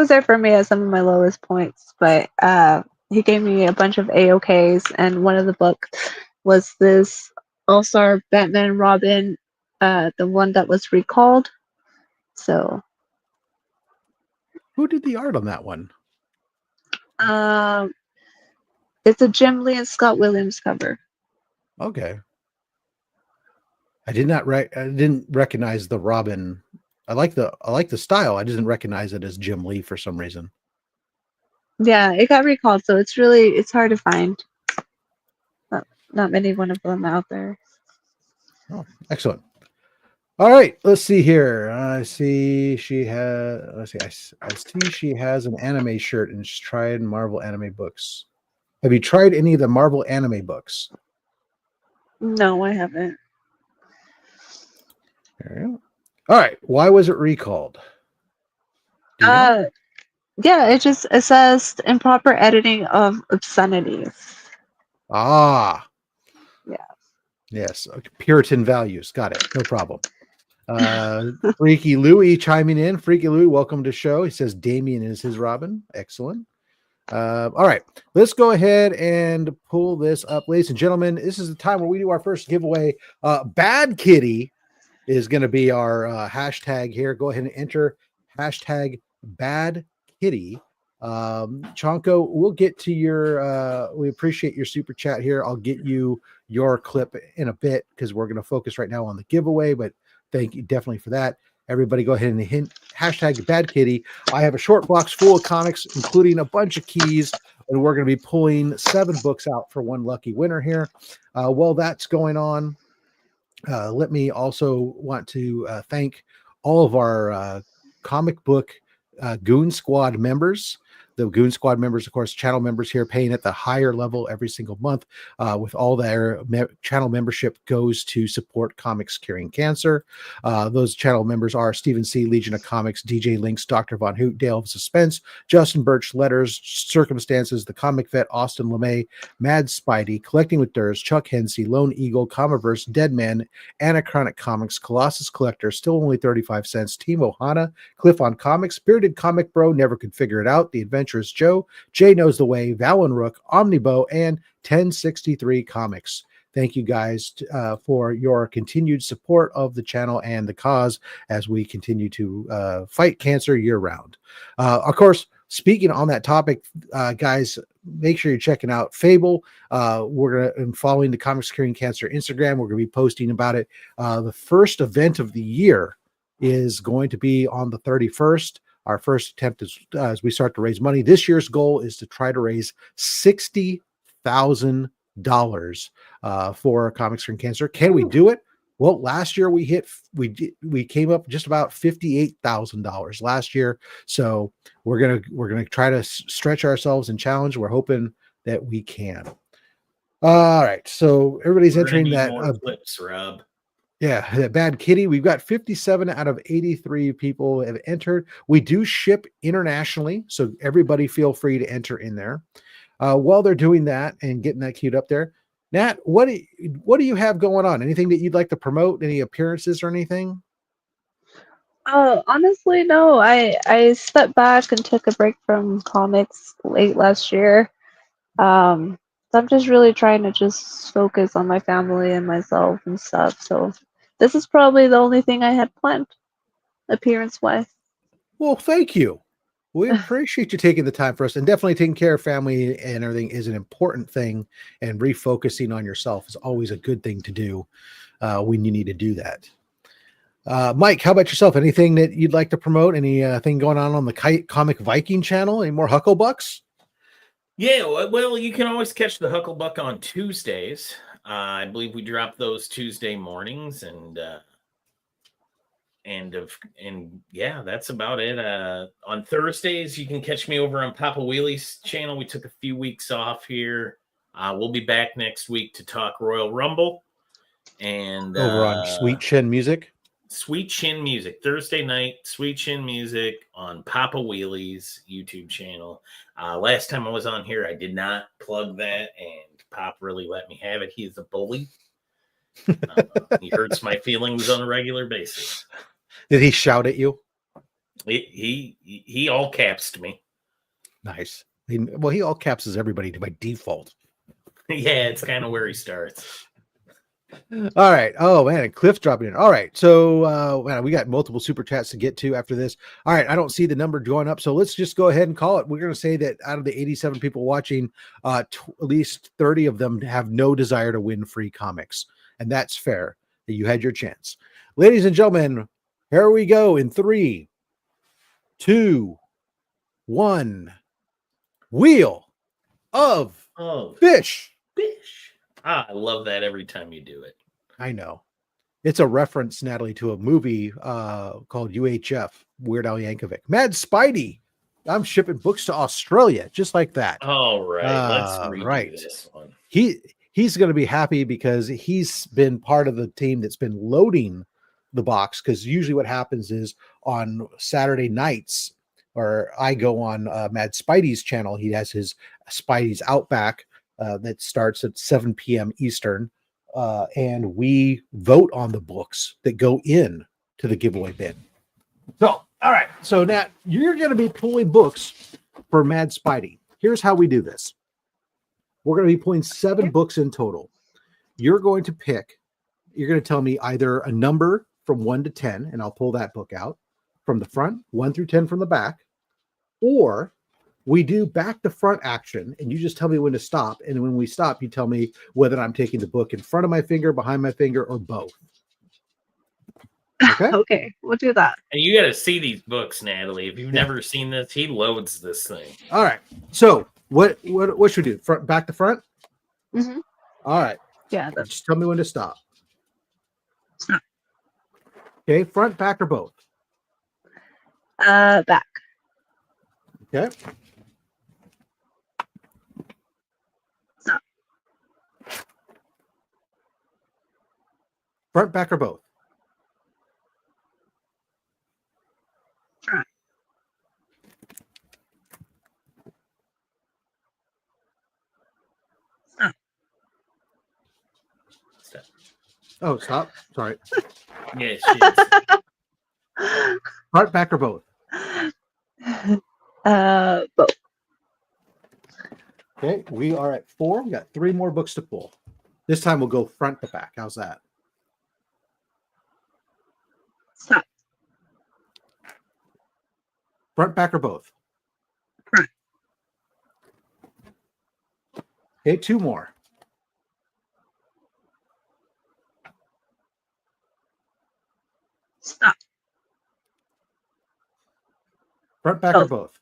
there for me at some of my lowest points, but he gave me a bunch of AOKs, and one of the books was this All-Star Batman Robin, the one that was recalled. So who did the art on that one? It's a Jim Lee and Scott Williams cover. Okay. I didn't recognize the Robin I like the style. I didn't recognize it as Jim Lee for some reason. Yeah, it got recalled, so it's hard to find. Not many one of them out there. Oh, excellent. All right, let's see here. I see she has. Let's see. I see she has an anime shirt and she's tried Marvel anime books. Have you tried any of the Marvel anime books? No, I haven't. There you go. All right. Why was it recalled? Do you know? Yeah, it says improper editing of obscenities. Ah, Yeah. yes. Okay. Puritan values. Got it. No problem. Freaky Louie chiming in. Freaky Louie, welcome to the show. He says Damien is his Robin. Excellent. All right, let's go ahead and pull this up, ladies and gentlemen. This is the time where we do our first giveaway. Bad Kitty is going to be our hashtag here. Go ahead and enter hashtag Bad Kitty. Chonko, we'll get to your. We appreciate your super chat here. I'll get you your clip in a bit because we're going to focus right now on the giveaway. But thank you definitely for that. Everybody go ahead and hint hashtag Bad Kitty. I have a short box full of comics, including a bunch of keys, and we're going to be pulling 7 books out for one lucky winner here. While that's going on, let me also want to thank all of our comic book Goon Squad members. The Goon Squad members, of course, channel members here paying at the higher level every single month with all their channel membership goes to support Comics Curing Cancer. Those channel members are Stephen C., Legion of Comics, DJ Links, Dr. Von Hoot, Dale of Suspense, Justin Birch, Letters, Circumstances, The Comic Vet, Austin LeMay, Mad Spidey, Collecting with Durs, Chuck Hensey, Lone Eagle, Comiverse, Deadman, Anachronic Comics, Colossus Collector, still only 35 cents, Team Ohana, Cliff on Comics, Bearded Comic Bro, Never Could Figure It Out, The Adventurous Joe, Jay Knows the Way, Valen Rook, Omnibo, and 1063 Comics. Thank you guys for your continued support of the channel and the cause as we continue to fight cancer year round. Of course, speaking on that topic, guys, make sure you're checking out Fable. We're going to following the Comics Curing Cancer Instagram. We're going to be posting about it. The first event of the year is going to be on the 31st. Our first attempt is as we start to raise money. This year's goal is to try to raise $60,000 for Comics Curing Cancer. Can we do it? Well, last year we came up just about $58,000 last year. So we're gonna try to stretch ourselves and challenge. We're hoping that we can. All right. So everybody's entering that clips, Rob. Yeah, that Bad Kitty. We've got 57 out of 83 people have entered. We do ship internationally, so everybody feel free to enter in there. While they're doing that and getting that queued up there, Nat, what do you have going on? Anything that you'd like to promote? Any appearances or anything? Oh, honestly, no. I stepped back and took a break from comics late last year. So I'm just really trying to just focus on my family and myself and stuff. So this is probably the only thing I had planned, appearance-wise. Well, thank you. We appreciate you taking the time for us, and definitely taking care of family and everything is an important thing, and refocusing on yourself is always a good thing to do when you need to do that. Mike, how about yourself? Anything that you'd like to promote? Anything going on the Comic Viking channel? Any more Hucklebucks? Yeah, well, you can always catch the Hucklebuck on Tuesdays. I believe we drop those Tuesday mornings, and yeah, that's about it. On Thursdays, you can catch me over on Papa Wheelie's channel. We took a few weeks off here. We'll be back next week to talk Royal Rumble and over on Sweet Chin Music. Sweet Chin Music, Thursday night, Sweet Chin Music on Papa Wheelie's YouTube channel. Last time I was on here, I did not plug that, and Pop really let me have it. He is a bully. He hurts my feelings on a regular basis. Did he shout at you? He all capsed me. Nice. He all capses everybody by default. Yeah, it's kind of where he starts. All right. Oh man, Cliff dropping in. All right. So man, we got multiple super chats to get to after this. All right, I don't see the number going up, so let's just go ahead and call it. We're going to say that out of the 87 people watching, at least 30 of them have no desire to win free comics, and that's fair. That you had your chance, ladies and gentlemen. Here we go in 3, 2, 1. Wheel of Fish. Fish. I love that every time you do it. I know. It's a reference, Natalie, to a movie called UHF, Weird Al Yankovic. Mad Spidey. I'm shipping books to Australia, just like that. All right. Let's redo this one. He's going to be happy because he's been part of the team that's been loading the box, because usually what happens is on Saturday nights, or I go on Mad Spidey's channel, he has his Spidey's Outback that starts at 7 p.m. Eastern, and we vote on the books that go in to the giveaway bin. So, all right. So, Nat, you're going to be pulling books for Mad Spidey. Here's how we do this. We're going to be pulling 7 books in total. You're going to tell me either a number from 1 to 10, and I'll pull that book out from the front, 1 through 10 from the back, or we do back to front action, and you just tell me when to stop. And when we stop, you tell me whether I'm taking the book in front of my finger, behind my finger, or both. Okay. Okay, we'll do that. And you got to see these books, Natalie. If you've never seen this, he loads this thing. All right. So what should we do? Front, back to front? Mm-hmm. All right. Yeah. Just tell me when to stop. Stop. Okay. Front, back, or both? Back. Okay. Stop. Front, back, or both? Front. Stop. Stop. Oh, stop. Sorry. Yes. Front, back, or both? Both. Okay, we are at 4. We got 3 more books to pull. This time we'll go front to back. How's that? Stop. Front, back, or both? Front. Okay, 2 more. Stop. Front, back, or both?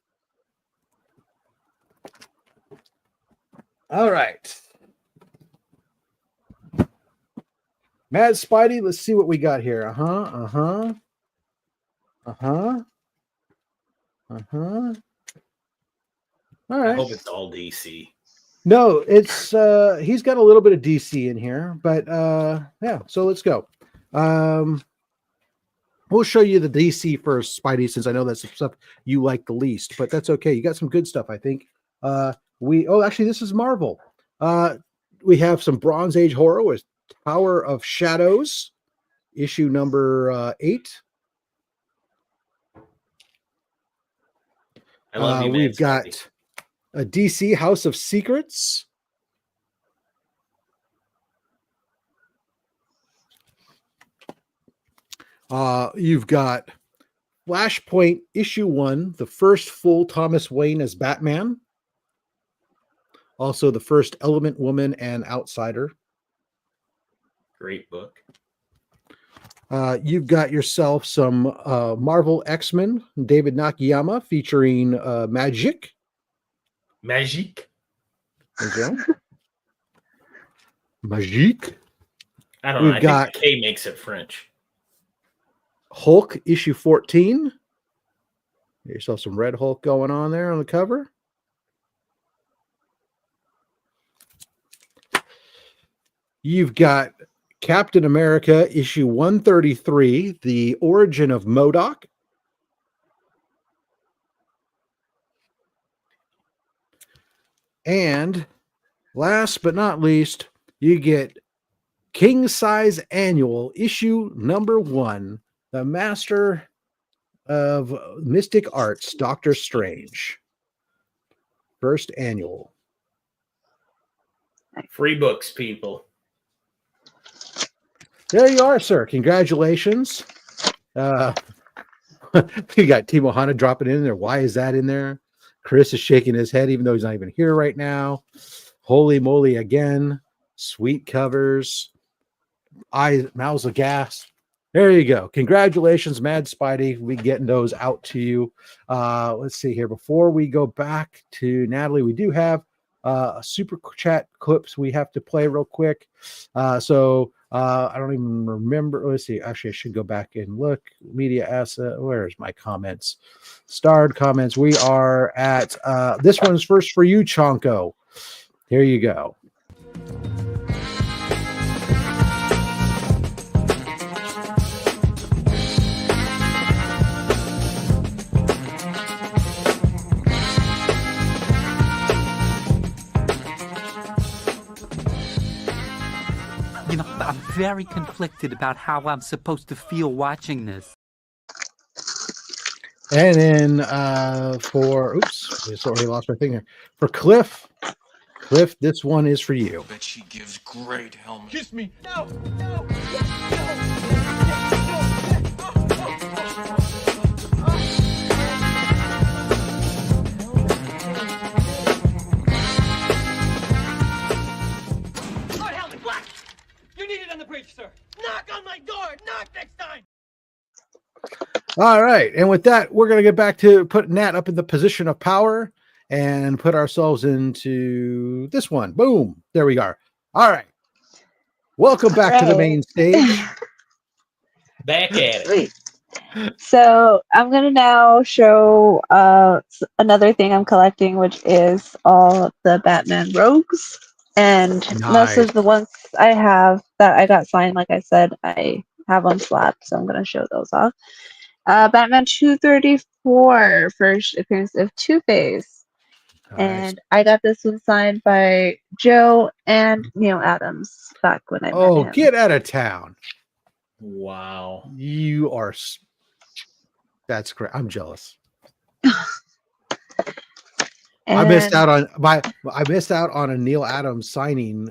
All right. Mad Spidey, let's see what we got here. Uh-huh. All right. I hope it's all DC. No, it's he's got a little bit of DC in here, but yeah, so let's go. We'll show you the DC first, Spidey, since I know that's the stuff you like the least, but that's okay. You got some good stuff, I think. Actually, this is Marvel. We have some Bronze Age horror with Power of Shadows, issue number 8. I love you, man. We've got a DC House of Secrets. You've got Flashpoint issue 1, the first full Thomas Wayne as Batman. Also the first Element Woman and Outsider. Great book. You've got yourself some Marvel X-Men, David Nakayama featuring Magic. Magic. Magic. I don't know. I think the K makes it French. Hulk issue 14. Get yourself some Red Hulk going on there on the cover. You've got Captain America issue 133, The Origin of MODOK. And last but not least, you get King Size Annual issue number 1, The Master of Mystic Arts, Doctor Strange. First annual. Free books, people. There you are, sir. Congratulations. You got Timo Hana dropping in there. Why is that in there? Chris is shaking his head, even though he's not even here right now. Holy moly again. Sweet covers. Mouths of gas. There you go. Congratulations, Mad Spidey. We getting those out to you. Let's see here. Before we go back to Natalie, we do have a super chat clips we have to play real quick. I don't even remember. Let's see. Actually, I should go back and look. Media asset. Where's my comments? Starred comments. We are at this one's first for you, Chonko. Here you go. You know, I'm very conflicted about how I'm supposed to feel watching this. And then for oops, I just already lost my thing here. For Cliff, this one is for you. Bet she gives great helmet. Kiss me. No, no, Lord help me, Black! You're needed on the bridge, sir. Knock on my door. Knock next time. All right, and with that, we're gonna get back to put Nat up in the position of power and put ourselves into this one. Boom, there we are. All right, welcome back to the main stage. Back at it. So I'm gonna now show another thing I'm collecting, which is all the Batman rogues, and most of the ones I have that I got signed, like I said, I have on slab, so I'm gonna show those off. Batman 234, first appearance of Two-Face, and I got this one signed by Joe and Neil Adams back when I met him. Get out of town! Wow, you are. That's great. I'm jealous. I missed out on a Neil Adams signing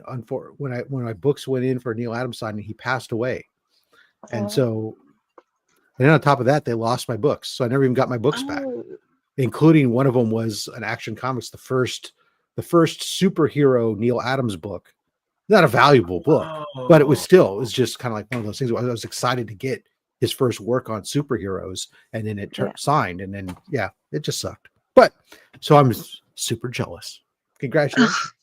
when my books went in for Neil Adams signing. He passed away, and so, and on top of that, they lost my books, so I never even got my books back. Including one of them was an Action Comics, the first superhero Neil Adams book. Not a valuable book, but it was just kind of like one of those things where I was excited to get his first work on superheroes, and then it signed, and then it just sucked. But so I'm super jealous. Congratulations.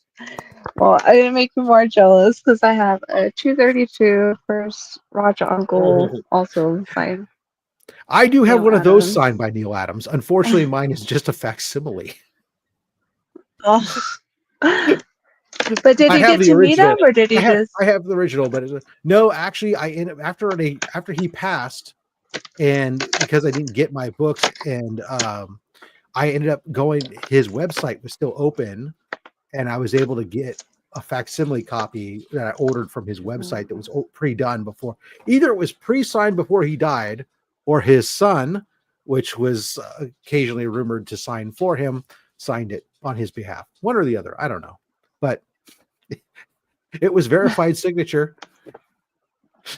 Well, I'm gonna make you more jealous because I have a 232 first Raja Uncle also signed. I do have Neil one of those Adams. signed by Neil Adams. Unfortunately, mine is just a facsimile. Oh. But did I you have get the to meet original. him, or did he just? I have the original, but no. Actually, I ended after he passed, and because I didn't get my books, and I ended up going. His website was still open, and I was able to get a facsimile copy that I ordered from his website that was pre-done before. Either it was pre-signed before he died, or his son, which was occasionally rumored to sign for him, signed it on his behalf. One or the other, I don't know, but it was verified signature.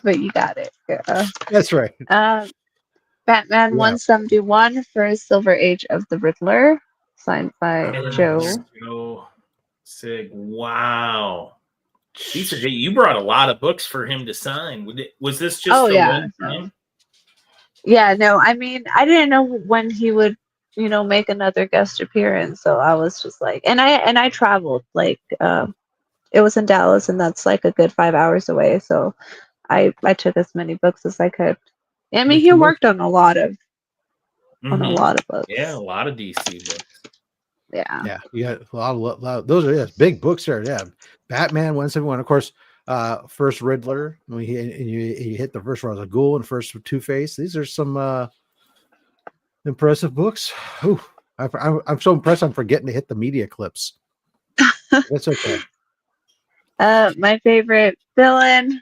But you got it. Yeah. That's right. Batman 171 for Silver Age of the Riddler, signed by Joe. So sick. Wow. These are, you brought a lot of books for him to sign. Was this just one time? Yeah, no, I mean, I didn't know when he would, make another guest appearance. So I was just like, and I traveled, like, it was in Dallas, and that's like a good 5 hours away. So I took as many books as I could. I mean, he worked on a lot of books. Yeah, a lot of DC books. Yeah. You got a lot of those are big books there. Yeah, Batman 171, of course. First Riddler. You hit the first Ra's al Ghul and first Two-Face. These are some impressive books. Ooh, I'm so impressed. I'm forgetting to hit the media clips. That's okay. My favorite villain,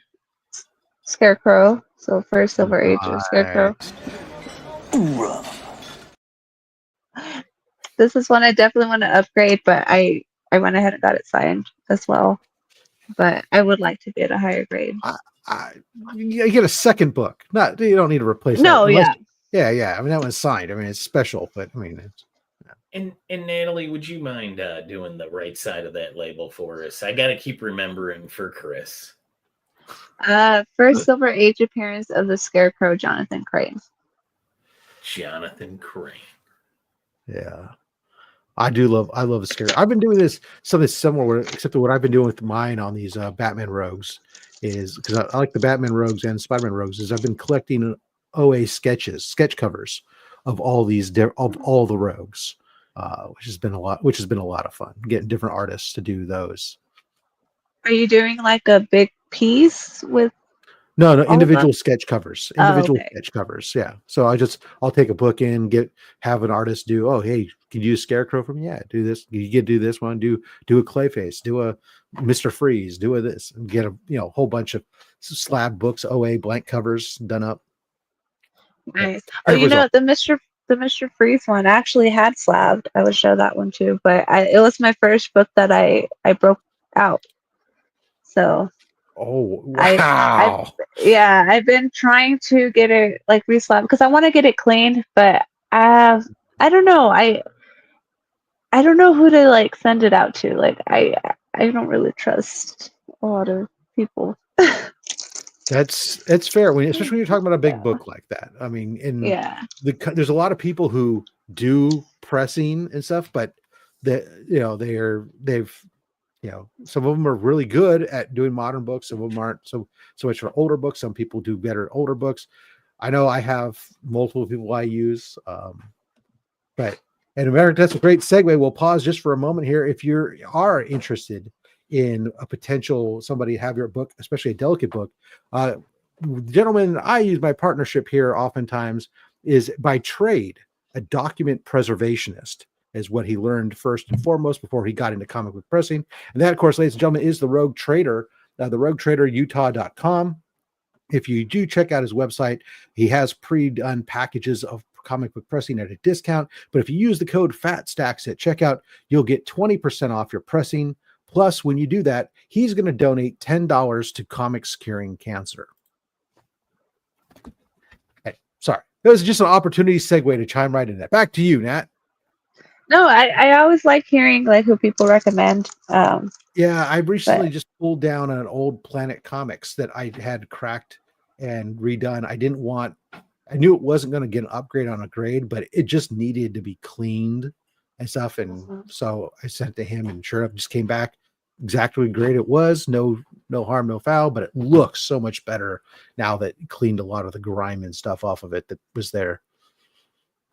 Scarecrow. So first Silver Age of Scarecrow. This is one I definitely want to upgrade, but I went ahead and got it signed as well. But I would like to be at a higher grade. You get a second book. You don't need to replace that. No, yeah. I mean, that one's signed. I mean, it's special, but I mean, And Natalie, would you mind doing the right side of that label for us? I got to keep remembering for Chris. First Silver Age appearance of the Scarecrow, Jonathan Crane. Jonathan Crane. Yeah. I love the scare. I've been doing something similar, except that what I've been doing with mine on these Batman Rogues is, because I like the Batman Rogues and Spider-Man Rogues, is I've been collecting OA sketch covers of all all the Rogues, which has been a lot of fun, getting different artists to do those. Are you doing like a big piece with? No, individual sketch covers. Individual okay. sketch covers. Yeah. So I'll take a book in, have an artist do, oh, hey, can you do a Scarecrow for me? Yeah, do this. You get do this one, do a Clayface, do a Mr. Freeze, do a this, and get a whole bunch of slab books, OA blank covers done up. Nice. Oh, the Mr. Freeze one I actually had slabbed. I would show that one too, but it was my first book that I broke out. So oh wow. I've been trying to get it like reslabbed because I want to get it cleaned, but I don't know. I don't know who to like send it out to. Like I don't really trust a lot of people. That's fair, especially when you're talking about a big book like that. I mean, there's a lot of people who do pressing and stuff, but some of them are really good at doing modern books. Some of them aren't so much for older books. Some people do better at older books. I know I have multiple people I use, but in America, that's a great segue. We'll pause just for a moment here. If you are interested in a potential somebody have your book, especially a delicate book, gentlemen, I use my partnership here oftentimes is by trade, a document preservationist is what he learned first and foremost before he got into comic book pressing. And that, of course, ladies and gentlemen, is the Rogue Trader, the roguetraderutah.com. If you do check out his website, he has pre-done packages of comic book pressing at a discount. But if you use the code FATSTACKS at checkout, you'll get 20% off your pressing. Plus, when you do that, he's going to donate $10 to Comics Curing Cancer. Hey, sorry. That was just an opportunity segue to chime right in that. Back to you, Nat. No, I always like hearing like who people recommend. Yeah, I recently just pulled down an old Planet Comics that I had cracked and redone. I knew it wasn't going to get an upgrade on a grade, but it just needed to be cleaned and stuff. And so I sent it to him, and sure enough, just came back exactly what grade it was. No harm, no foul, but it looks so much better now that it cleaned a lot of the grime and stuff off of it that was there.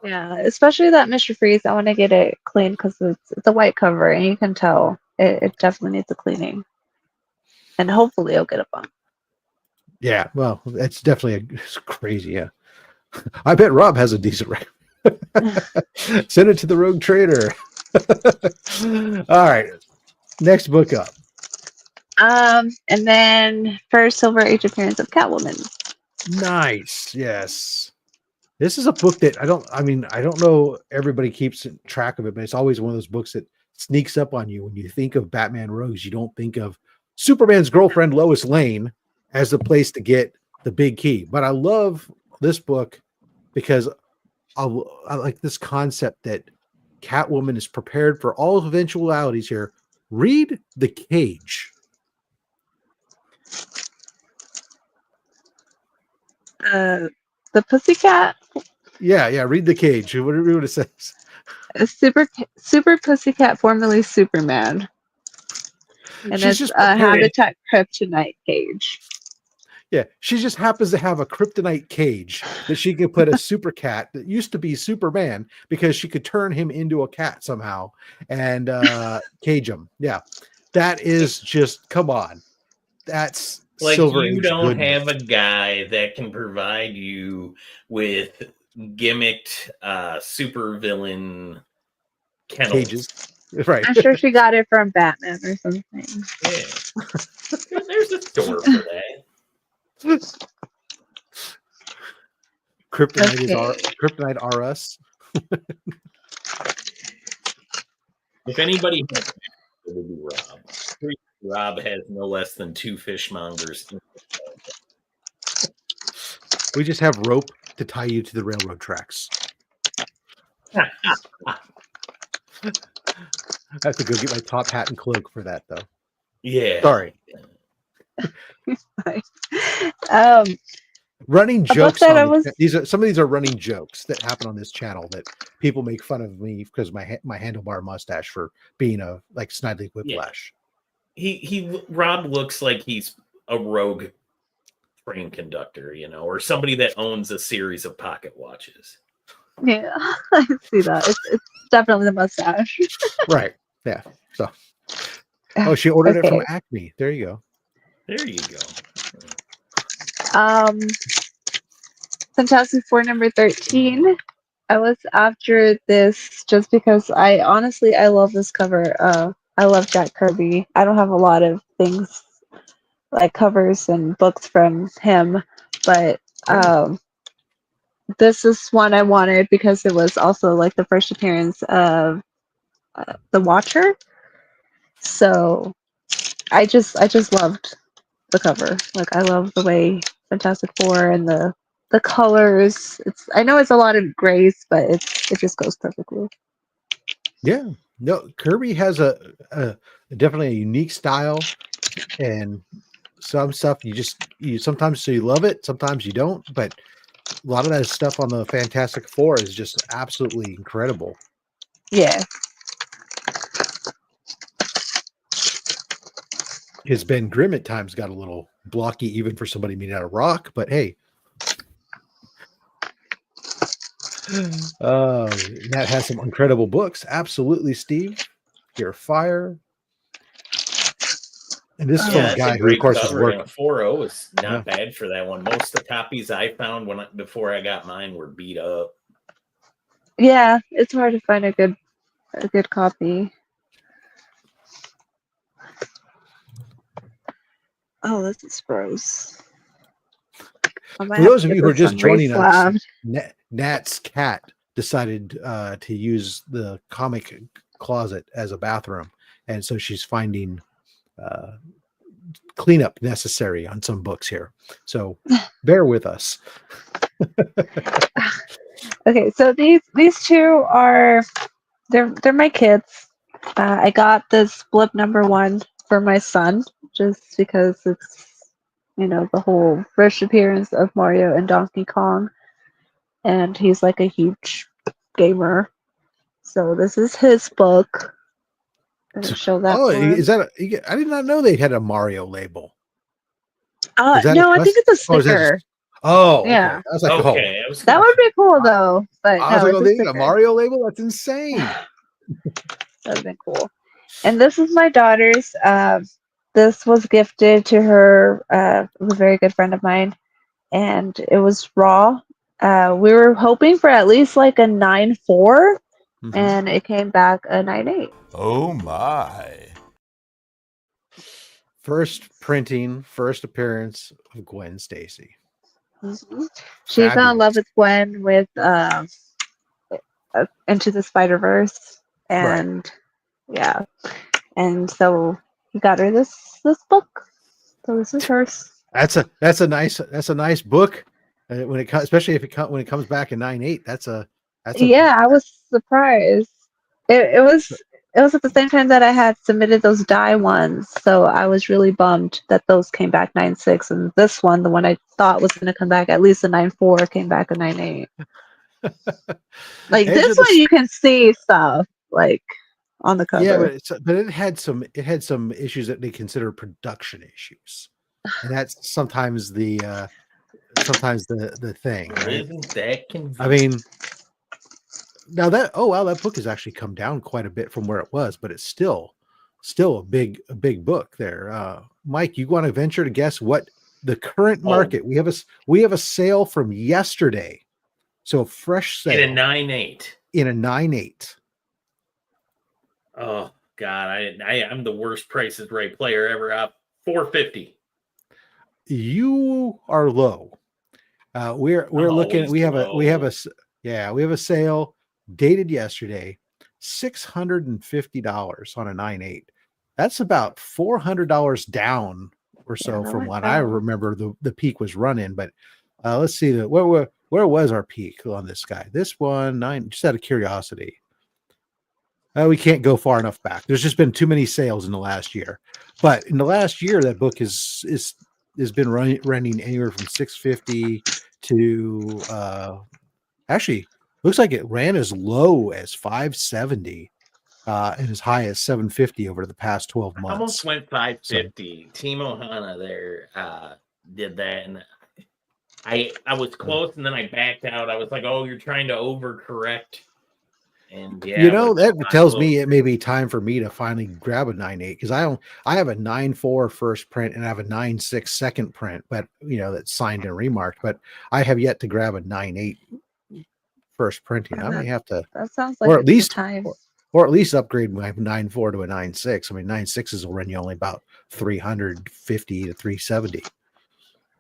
Yeah, especially that Mr. Freeze. I want to get it cleaned because it's a white cover, and you can tell it definitely needs a cleaning. And hopefully, it'll get a bump. Yeah, well, it's definitely it's crazy. Yeah, I bet Rob has a decent record. Send it to the Rogue Trader. All right, next book up. And then first Silver Age appearance of Catwoman. Nice. Yes. This is a book that I don't know everybody keeps track of it, but it's always one of those books that sneaks up on you. When you think of Batman Rogues, you don't think of Superman's girlfriend, Lois Lane, as the place to get the big key. But I love this book because I like this concept that Catwoman is prepared for all eventualities here. Read The Cage. The Pussycat. Yeah. Read The Cage. What it says? A super Pussycat, formerly Superman, and it's a Habitat Kryptonite cage. Yeah, she just happens to have a kryptonite cage that she can put a super cat that used to be Superman because she could turn him into a cat somehow and cage him. Yeah, that is just come on. That's like Silver you Age don't goodness. have a guy that can provide you with gimmicked super villain kennels. Cages. Right. I'm sure she got it from Batman or something. Yeah. There's a store for that. Kryptonite are us. If anybody has, it would be Rob. Rob has no less than 2 fishmongers. We just have rope to tie you to the railroad tracks. I have to go get my top hat and cloak for that, though. Yeah. Sorry. um, Running a book jokes that on I was some of these are running jokes that happen on this channel that people make fun of me because my handlebar mustache for being a like Snidely Whiplash. Rob looks like he's a rogue train conductor, you know, or somebody that owns a series of pocket watches. Yeah, I see that. It's definitely the mustache. Right. Yeah. So she ordered it from Okay. Acme. There you go. There you go. Fantastic Four number 13. I was after this just because I love this cover. I love Jack Kirby. I don't have a lot of things like covers and books from him, but this is one I wanted because it was also like the first appearance of the Watcher. So I just loved the cover. Like I love the way Fantastic Four and the colors. I know it's a lot of grays, but it just goes perfectly. Yeah. No, Kirby has a definitely a unique style, and some stuff you sometimes you love it, sometimes you don't, but a lot of that stuff on the Fantastic Four is just absolutely incredible. Yeah. His Ben Grimm at times got a little blocky, even for somebody made out of rock, but hey. That has some incredible books. Absolutely, Steve. You're fire. And this is from a guy who, of course, is working. 4.0 is not bad for that one. Most of the copies I found before I got mine were beat up. Yeah, it's hard to find a good copy. Oh, this is gross. For those of you who are just joining us, Nat's cat decided to use the comic closet as a bathroom, and so she's finding cleanup necessary on some books here. So bear with us. Okay, so these two are they're my kids. I got this blip number 1 for my son just because it's the whole first appearance of Mario and Donkey Kong, and he's like a huge gamer. So this is his book. I'm gonna show that. Oh, is that? I did not know they had a Mario label. No, I think it's a sticker. Yeah. I was like, okay, that would be cool though. But I was like, they got a Mario label? That's insane. That'd been cool. And this is my daughter's. This was gifted to her. A very good friend of mine, and it was raw. We were hoping for at least like a 9.4, and it came back a 9.8. Oh my. First printing, first appearance of Gwen Stacy. She fell in love with Gwen with Into the Spider-Verse, and yeah, and so he got her this book. So this is hers. That's a nice book. When it especially when it comes back in 9.8, that's a I was surprised. It was at the same time that I had submitted those die ones, so I was really bummed that those came back 9.6, and this one, the one I thought was going to come back at least a 9.4, came back a 9.8. Like this one, you can see stuff like on the cover. Yeah, but it had some issues that they consider production issues, and that's sometimes the thing. Right? Isn't that convenient? I mean. Now that that book has actually come down quite a bit from where it was, but it's still a big book there. Mike, you want to venture to guess what the current market? We have a sale from yesterday, so a fresh sale in a 9.8. In a 9.8. Oh God, I'm the worst Price is Right player ever. Up $4.50. You are low. We're looking. We have a sale. Dated yesterday, $650 on a 9.8. That's about $400 down or so from what I remember the peak was running. But let's see where was our peak on this guy? This one, 9, just out of curiosity. We can't go far enough back. There's just been too many sales in the last year. But in the last year, that book has been running anywhere from $650 to actually looks like it ran as low as $570 and as high as $750 over the past 12 months. Almost went $550. Team Ohana there did that, and I was close, and then I backed out. I was like, "Oh, you're trying to overcorrect." And yeah, that tells me it may be time for me to finally grab a 9.8 because I have a 9.4 first print and I have a 9.6 second print, but that's signed and remarked. But I have yet to grab a 9.8 first printing. I may have to. That sounds like or at least time. Or at least upgrade my 9.4 to a 9.6. I mean, 9.6s will run you only about $350 to $370,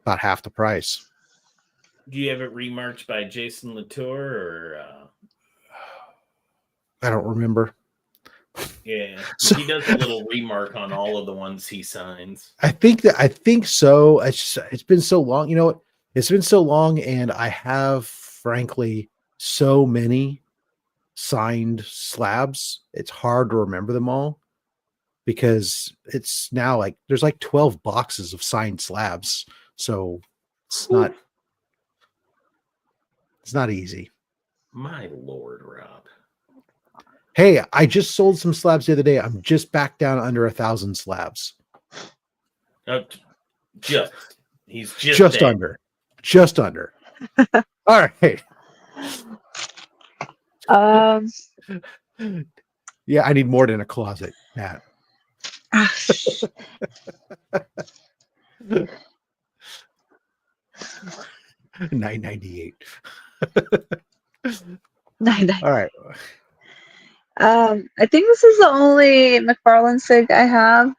about half the price. Do you have it remarked by Jason Latour or? I don't remember. Yeah, he does a little remark on all of the ones he signs. I think so. It's been so long. You know what? It's been so long, and I have, frankly, so many signed slabs. It's hard to remember them all because it's now like there's like 12 boxes of signed slabs. So it's not easy. My Lord, Rob. Hey, I just sold some slabs the other day. I'm just back down under 1,000 slabs. He's just under. Just under. All right. Yeah, I need more than a closet, Matt. $9.98. All right. I think this is the only McFarlane Sig I have.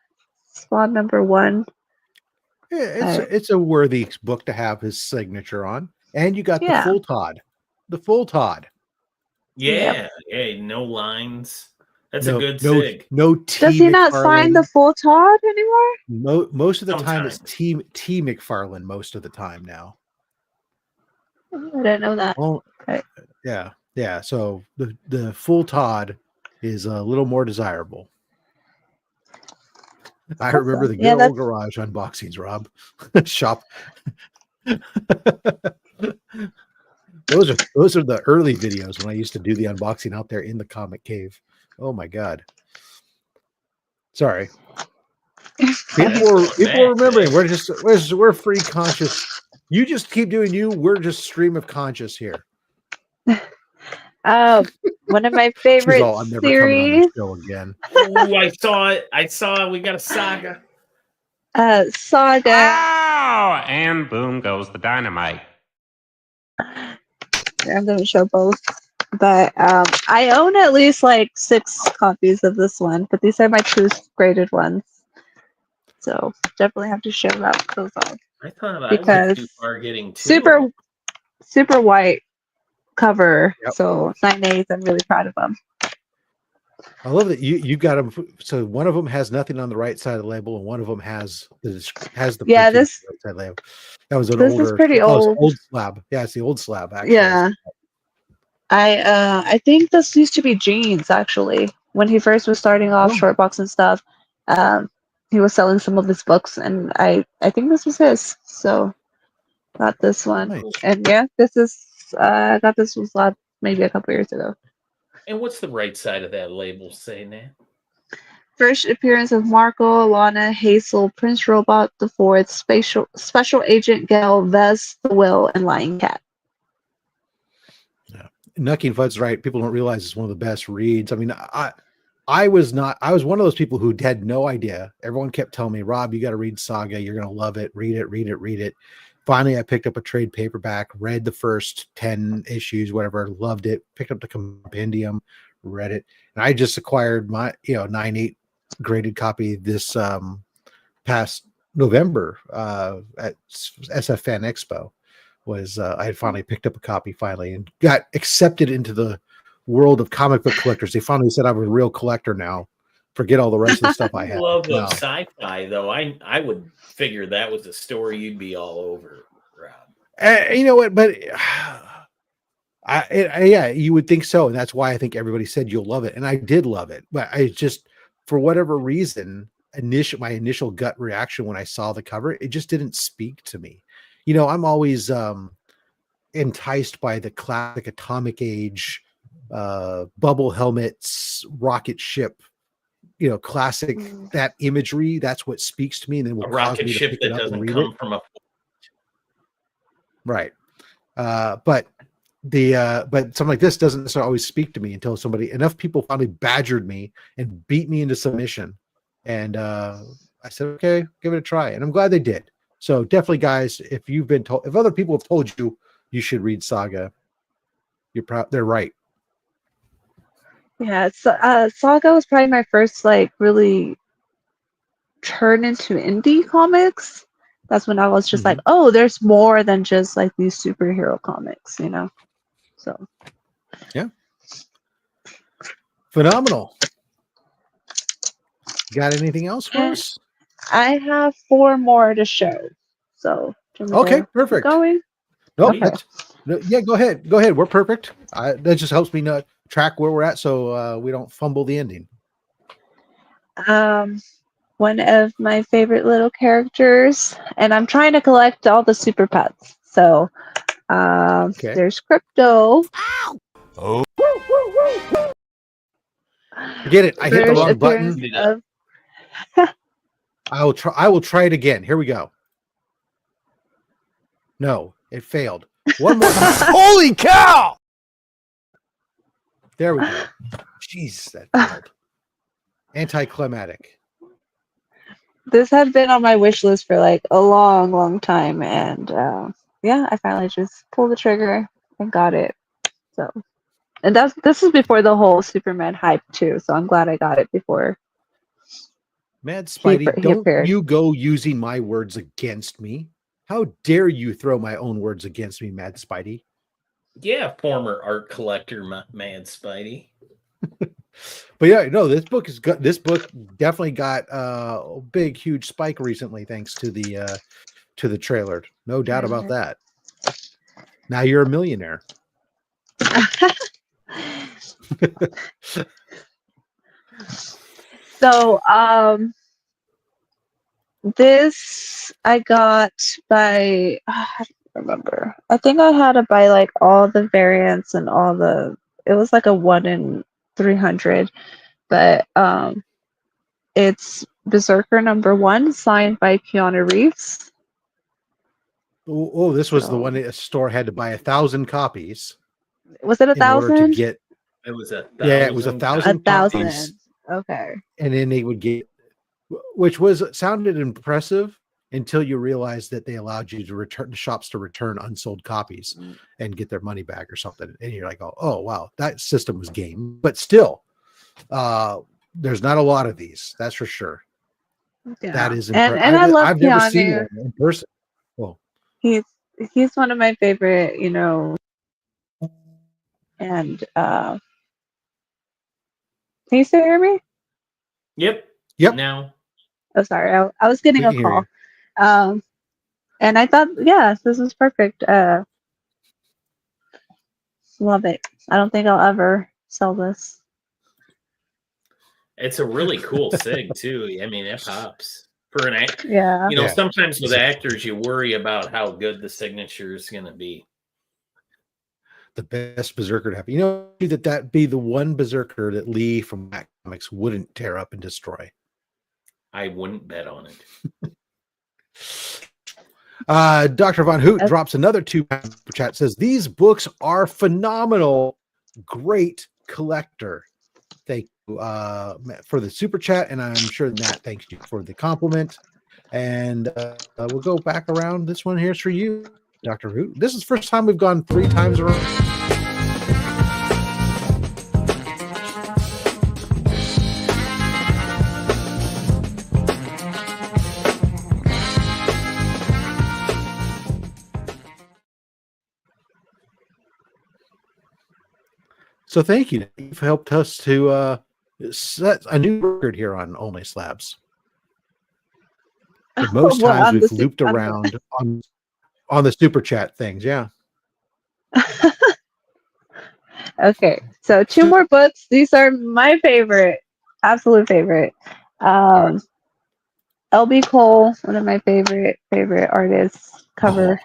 Squad number 1. Yeah, it's a worthy book to have his signature on. And you got the full Todd. The full Todd. Yeah, no lines. That's a good sig. No T. Does he not sign the full Todd anymore? Most of the time it's T McFarlane most of the time now. Oh, I didn't know that. Oh, right. Yeah. So the full Todd is a little more desirable. I remember the good old garage unboxings, Rob. Shop. Those are the early videos when I used to do the unboxing out there in the comic cave. Oh my God. Sorry. People are remembering. We're free conscious. You just keep doing you. We're just stream of conscious here. One of my favorite I'm never series. Coming on the show again. Oh, I saw it. We got a Saga. Saga. Oh, and boom goes the dynamite. I'm going to show both. But I own at least like 6 copies of this one, but these are my 2 graded ones. So definitely have to show those off. I thought because I went too far getting 2. Super white cover. Yep. So 9.8s, I'm really proud of them. I love that you got them. So one of them has nothing on the right side of the label, and one of them has the this right side label. That was an older. This is pretty old slab. Yeah, it's the old slab. Actually. Yeah, I think this used to be Gene's actually when he first was starting off Shortbox and stuff. He was selling some of his books, and I think this was his. So got this one, nice. And yeah, this is I got this slab maybe a couple years ago. And what's the right side of that label say now? First appearance of Marco, Alana, Hazel, Prince Robot the Fourth, Special Agent Gale, Vez, The Will, and Lion Cat. Yeah, Nucking Fud's right. People don't realize it's one of the best reads. I mean, I was one of those people who had no idea. Everyone kept telling me, Rob, you got to read Saga. You're going to love it. Read it. Finally, I picked up a trade paperback, read the first 10 issues, whatever, loved it, picked up the compendium, read it. And I just acquired my, 9.8 graded copy this past November at SF Fan Expo. I had finally picked up a copy and got accepted into the world of comic book collectors. They finally said I'm a real collector now. Forget all the rest of the stuff I have. Love of sci-fi, though. I would figure that was a story you'd be all over, Rob. You know what? But Yeah, you would think so, and that's why I think everybody said you'll love it, and I did love it. But I just, for whatever reason, my initial gut reaction when I saw the cover, it just didn't speak to me. You know, I'm always enticed by the classic atomic age, bubble helmets, rocket ship, you know, classic that imagery. That's what speaks to me, and then will A cause rocket me to ship pick that it up and doesn't read come it. from a. Right. But something like this doesn't necessarily always speak to me until enough people finally badgered me and beat me into submission. And I said, okay, give it a try. And I'm glad they did. So definitely, guys, if other people have told you you should read Saga, they're right. Yeah, Saga was probably my first like really turn into indie comics. That's when I was just like, oh, there's more than just like these superhero comics, you know? So yeah. Phenomenal. Got anything else for us? I have 4 more to show. So okay, perfect. Keep going. Nope. Okay. Yeah, go ahead. Go ahead. We're perfect. That just helps me not track where we're at, so we don't fumble the ending. One of my favorite little characters, and I'm trying to collect all the super pets. So there's Crypto. Oh. Forget it. I hit the wrong button. I will try it again. Here we go. No, it failed. One more time. Holy cow! There we go. Jeez, that failed. Anticlimactic. This had been on my wish list for like a long, long time, and yeah, I finally just pulled the trigger and got it. So, and this is before the whole Superman hype too. So I'm glad I got it before. Mad Spidey, don't you go using my words against me. How dare you throw my own words against me, Mad Spidey? Yeah, former art collector, Mad Spidey. But yeah, no, this book definitely got a big, huge spike recently, thanks to the trailer. No doubt about that. Now you're a millionaire. So, this I got by, I don't remember. I think I had to buy like all the variants and it was like a 1 in 300, but it's Berserker #1, signed by Keanu Reeves. Oh, this was the one a store had to buy 1,000 copies. Was it 1,000? In order to get, it was 1,000. Yeah, it was 1,000 copies. Okay. And then they would get, which sounded impressive until you realized that they allowed you to return shops to return unsold copies and get their money back or something. And you're like, oh wow, that system was game. But still, there's not a lot of these. That's for sure. Yeah. That is impressive. And I love I've Keanu. never seen one in person. Well, he's one of my favorite, you know. And can you still hear me? Yep. Now. Oh, sorry. I was getting a call. And I thought, yeah, this was perfect. Love it. I don't think I'll ever sell this. It's a really cool sig too. I mean, it pops for an act. Yeah. You know, sometimes with actors, you worry about how good the signature is going to be. The best Berserker to happen. You know, that be the one Berserker that Lee from Mac Comics wouldn't tear up and destroy. I wouldn't bet on it. Dr. Von Hoot drops another $2 chat, says these books are phenomenal. Great collector. Thank you for the super chat, and I'm sure Matt thanks you for the compliment. And we'll go back around. This one here's for you, Dr. Hoot. This is the first time we've gone 3 times around. So thank you. You've helped us to set a new record here on Only Slabs. The most times we've looped around on the super chat things. Yeah. Okay, so 2 more books. These are my favorite, absolute favorite. L.B. Cole, one of my favorite artists, cover.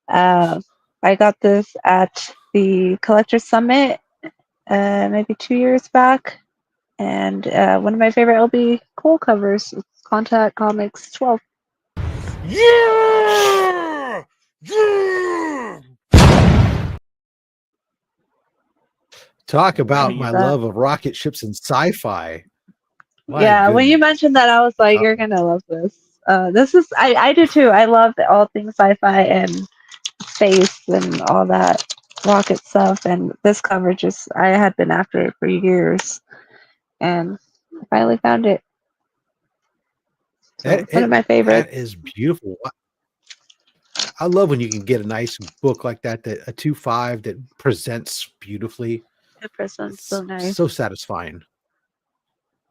I got this at the Collector Summit maybe 2 years back, and one of my favorite L.B. Cole covers is Contact Comics 12. Yeah! Yeah! Talk about my that. love of rocket ships and sci-fi. My Yeah, when you goodness. mentioned that, I was like, you're gonna love this. This is I do too. I love all things sci-fi and space and all that rocket stuff. And this cover just I had been after it for years, and I finally found it. So, one of my favorites. That is beautiful. I love when you can get a nice book like that, a 2.5 that presents beautifully. It presents so nice. So satisfying.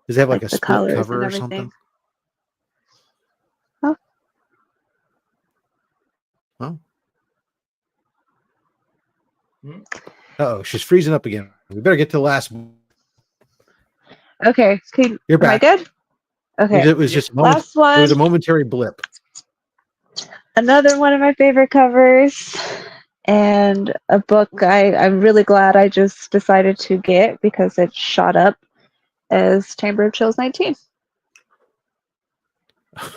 Does it have like a the split colors cover and or everything. something? Oh. Oh, she's freezing up again. We better get to the last. Okay, You're back. Am I good? Okay. It was just a Last one. It was a momentary blip. Another one of my favorite covers, and a book I'm really glad I just decided to get because it shot up, is Chamber of Chills 19. I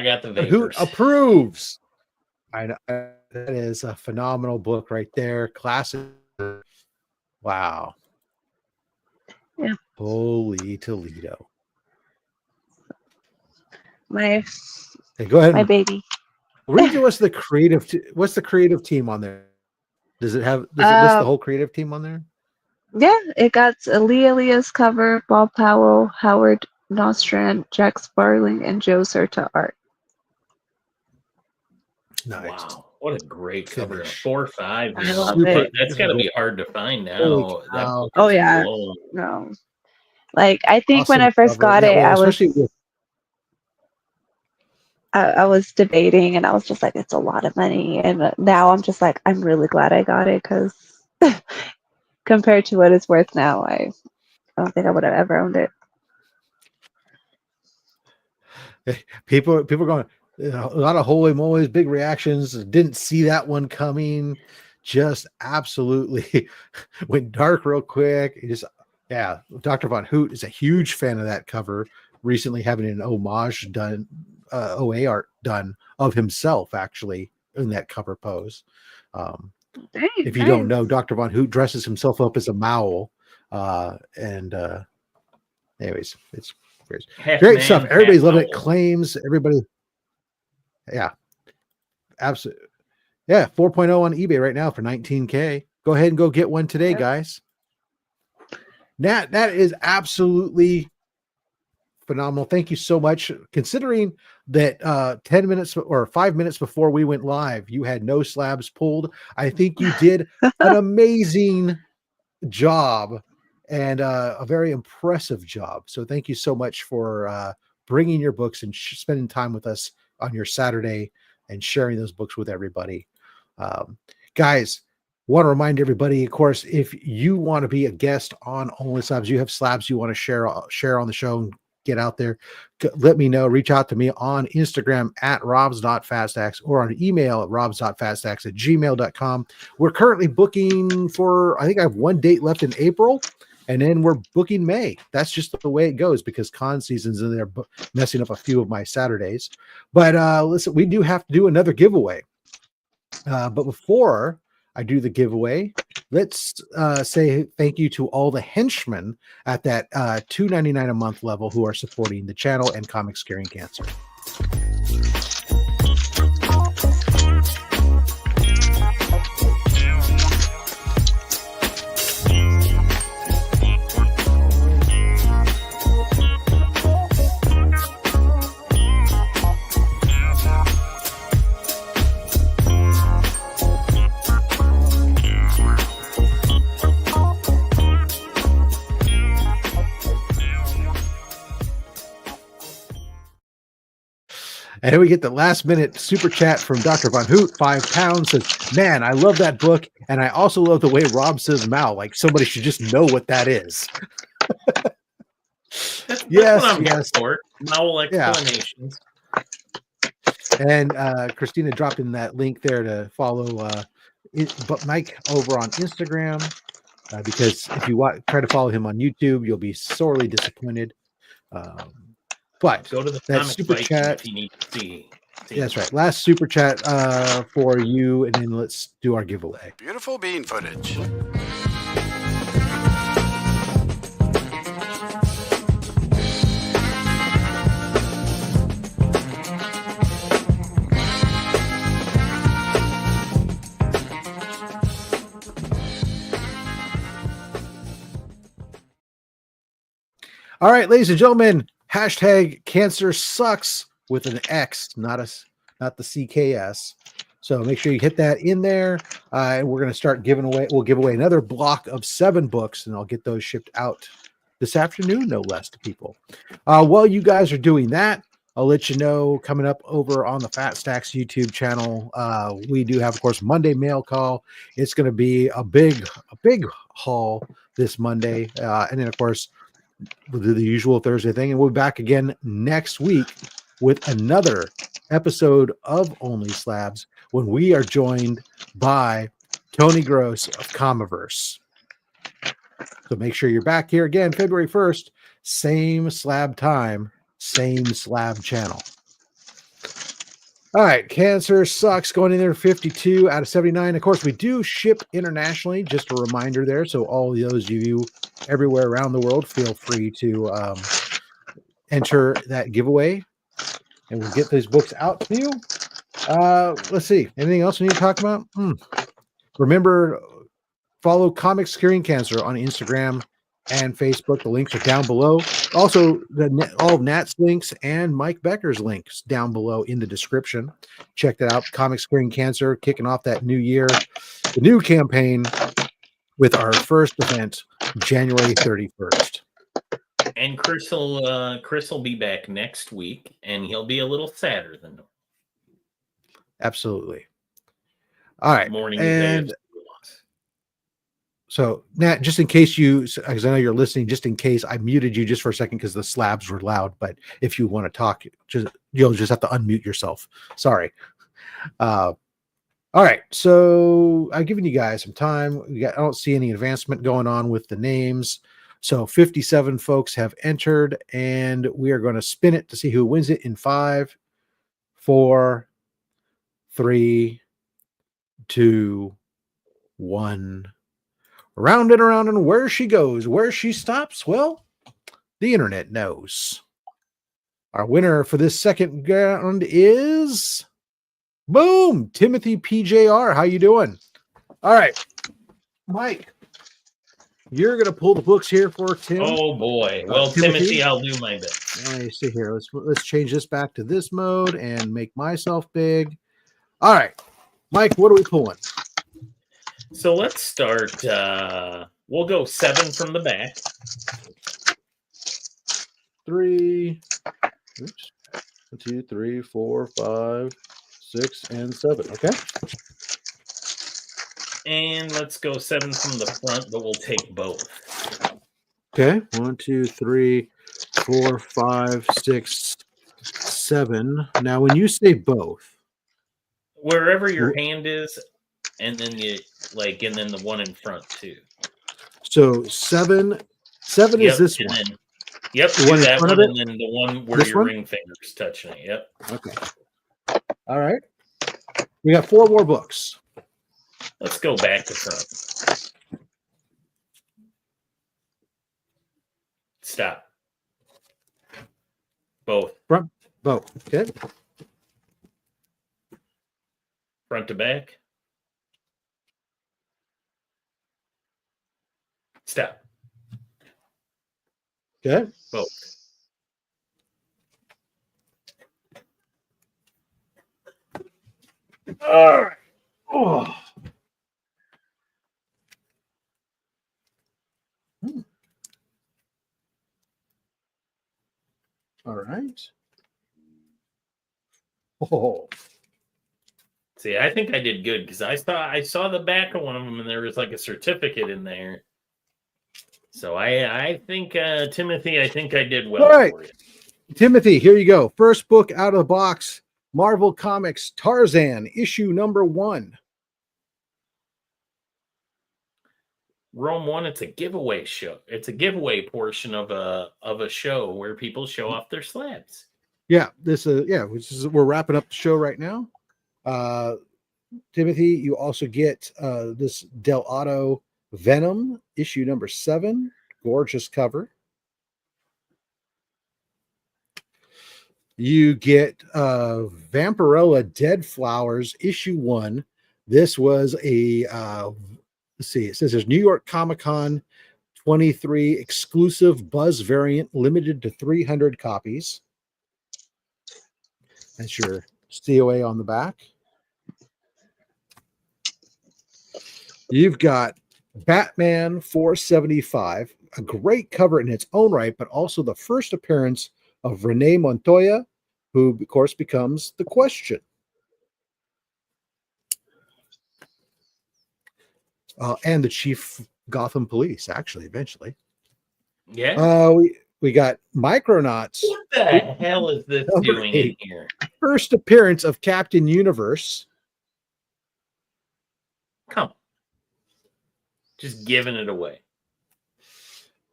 got the vapors. Who approves? I know that is a phenomenal book right there. Classic. Wow. Yeah. Holy Toledo. My Hey, go ahead. my baby. Read to us the creative. What's the creative team on there? Does it list the whole creative team on there? Yeah, it got Lee Elias cover, Bob Powell, Howard Nostrand, Jack Sparling, and Joe Certa art. Nice. Wow, what a great cover! Finish. 4 or 5. I love it. That's got to be hard to find now. Holy That cow. book Oh is yeah, long. no. Like I think when Awesome I first cover. got Yeah, it, well, especially with I was debating, and I was just like, it's a lot of money. And now I'm just like, I'm really glad I got it because compared to what it's worth now, I don't think I would have ever owned it. people are going, a lot of holy moly's, big reactions. Didn't see that one coming. Just absolutely went dark real quick. Yeah, Dr. Von Hoot is a huge fan of that cover. Recently having an homage done, OA art done of himself actually in that cover pose. If you don't know, Dr. Von Hoot dresses himself up as a Maul. Anyways, it's great stuff. Everybody's loving it. Claims, everybody. Yeah, absolutely. Yeah, 4.0 on eBay right now for $19K. Go ahead and go get one today, guys. Nat, that is absolutely phenomenal. Thank you so much. Considering that 10 minutes or 5 minutes before we went live, you had no slabs pulled. I think you did an amazing job and a very impressive job. So thank you so much for bringing your books and spending time with us on your Saturday and sharing those books with everybody. Guys, want to remind everybody, of course, if you want to be a guest on Only Slabs, you have slabs you want to share on the show and get out there, let me know. Reach out to me on Instagram at robs.fastax or on email at robs.fastax@gmail.com. We're currently booking for, I think I have one date left in April, and then we're booking May. That's just the way it goes because con season's in there messing up a few of my Saturdays. But listen, we do have to do another giveaway. But before I do the giveaway, let's say thank you to all the henchmen at that $2.99 a month level who are supporting the channel and Comics Curing Cancer. And then we get the last minute super chat from Dr. Von Hoot, £5, says, man, I love that book. And I also love the way Rob says Mao. Like somebody should just know what that is. That's Yes, what I'm here yes. for. Novel Yeah. explanations. And Christina dropped in that link there to follow but Mike over on Instagram, because if you try to follow him on YouTube, you'll be sorely disappointed. But Go to the that comic super fight chat, if you need to see. that's right. Last super chat for you, and then let's do our giveaway. Beautiful bean footage. All right, ladies and gentlemen, hashtag cancer sucks with an X, not the CKS. So make sure you hit that in there. And we're going to start giving away. We'll give away another block of 7 books, and I'll get those shipped out this afternoon, no less, to people. While you guys are doing that, I'll let you know coming up over on the Fat Stacks YouTube channel. We do have, of course, Monday mail call. It's going to be a big haul this Monday, and then of course we'll do the usual Thursday thing, and we'll be back again next week with another episode of Only Slabs when we are joined by Tony Gross of Comiverse. So make sure you're back here again February 1st, same slab time, same slab channel. All right, cancer sucks going in there 52 out of 79. Of course, we do ship internationally, just a reminder there. So all those of you everywhere around the world, feel free to enter that giveaway, and we'll get those books out to you. Let's see. Anything else we need to talk about? Remember, follow Comics Curing Cancer on Instagram and Facebook. The links are down below. Also, all of Nat's links and Mike Becker's links down below in the description. Check that out. Comics Curing Cancer, kicking off that new year, the new campaign with our first event, January 31st. And Chris will be back next week, and he'll be a little sadder than normal. Absolutely. All right. Morning and so, Nat, just in case because I know you're listening, just in case I muted you just for a second because the slabs were loud. But if you want to talk, you'll just have to unmute yourself. Sorry. All right. So I've given you guys some time. I don't see any advancement going on with the names. So 57 folks have entered, and we are going to spin it to see who wins it in 5, 4, 3, 2, 1. Round and around, and where she goes, where she stops, well, the internet knows. Our winner for this second round is, boom, Timothy PJR. How you doing? All right, Mike, you're going to pull the books here for Tim. Oh, boy. Well, Timothy, I'll do my best. Let me see here. Let's change this back to this mode and make myself big. All right, Mike, what are we pulling? So let's start. We'll go 7 from the back. 3, 2, 3, 4, 5, 6, and 7. Okay. And let's go 7 from the front, but we'll take both. Okay. 1, 2, 3, 4, 5, 6, 7. Now, when you say both, wherever your hand is, and then and then the one in front too. So 7 is this one. Then, yep, the one that in front one, of it? and then the one where your ring finger's touching it. Yep. Okay. All right. We got 4 more books. Let's go back to front. Stop. Both. Front, both. Okay. Front to back. Stop. Okay. Both. All right. Oh. All right. Oh, See, I think I did good because I saw the back of one of them and there was like a certificate in there. So I think Timothy, I think I did well All right. for you. Timothy, here you go. First book out of the box, Marvel Comics Tarzan, issue number 1. Rome 1, it's a giveaway show. It's a giveaway portion of a show where people show off their slabs. Yeah, we're wrapping up the show right now. Timothy, you also get this Del Auto Venom, issue number 7. Gorgeous cover. You get Vampirella Dead Flowers, issue 1. This was a let's see, it says there's New York Comic-Con 23 exclusive Buzz variant, limited to 300 copies. That's your COA on the back. You've got Batman 475, a great cover in its own right, but also the first appearance of Renee Montoya, who, of course, becomes the Question. And the chief Gotham Police, actually, eventually. Yeah. We got Micronauts. What the hell is this doing in here? First appearance of Captain Universe. Come on. Just giving it away.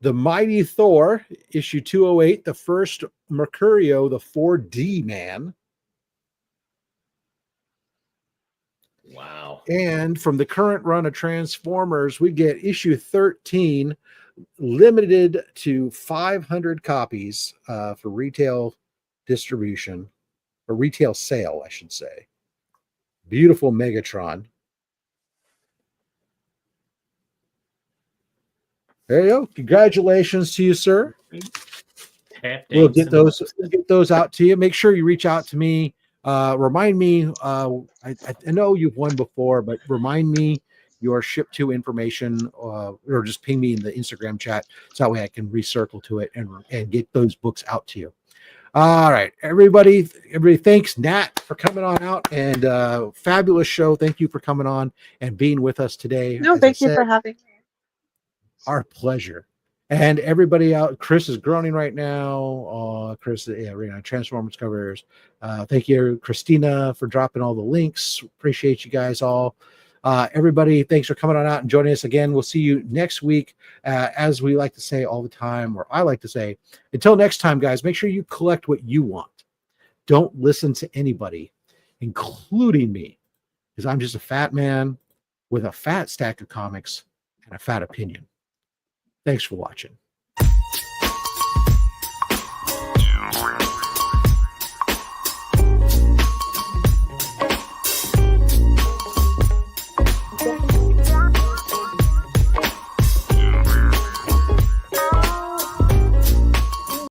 The Mighty Thor, issue 208, the first Mercurio, the 4D man. Wow. And from the current run of Transformers, we get issue 13, limited to 500 copies for retail distribution, or retail sale, I should say. Beautiful Megatron. There you go. Congratulations to you, sir. We'll get those out to you. Make sure you reach out to me. Remind me. I know you've won before, but remind me your ship to information, or just ping me in the Instagram chat so that way I can recircle to it and get those books out to you. All right, everybody. Thanks, Nat, for coming on out, and fabulous show. Thank you for coming on and being with us today. No, thank you for having me. Our pleasure. And everybody out, Chris is groaning right now. Chris, right now, Transformers covers. Thank you, Christina, for dropping all the links. Appreciate you guys all. Everybody, thanks for coming on out and joining us again. We'll see you next week. As we like to say all the time, or I like to say, until next time, guys, make sure you collect what you want. Don't listen to anybody, including me, because I'm just a fat man with a fat stack of comics and a fat opinion. Thanks for watching.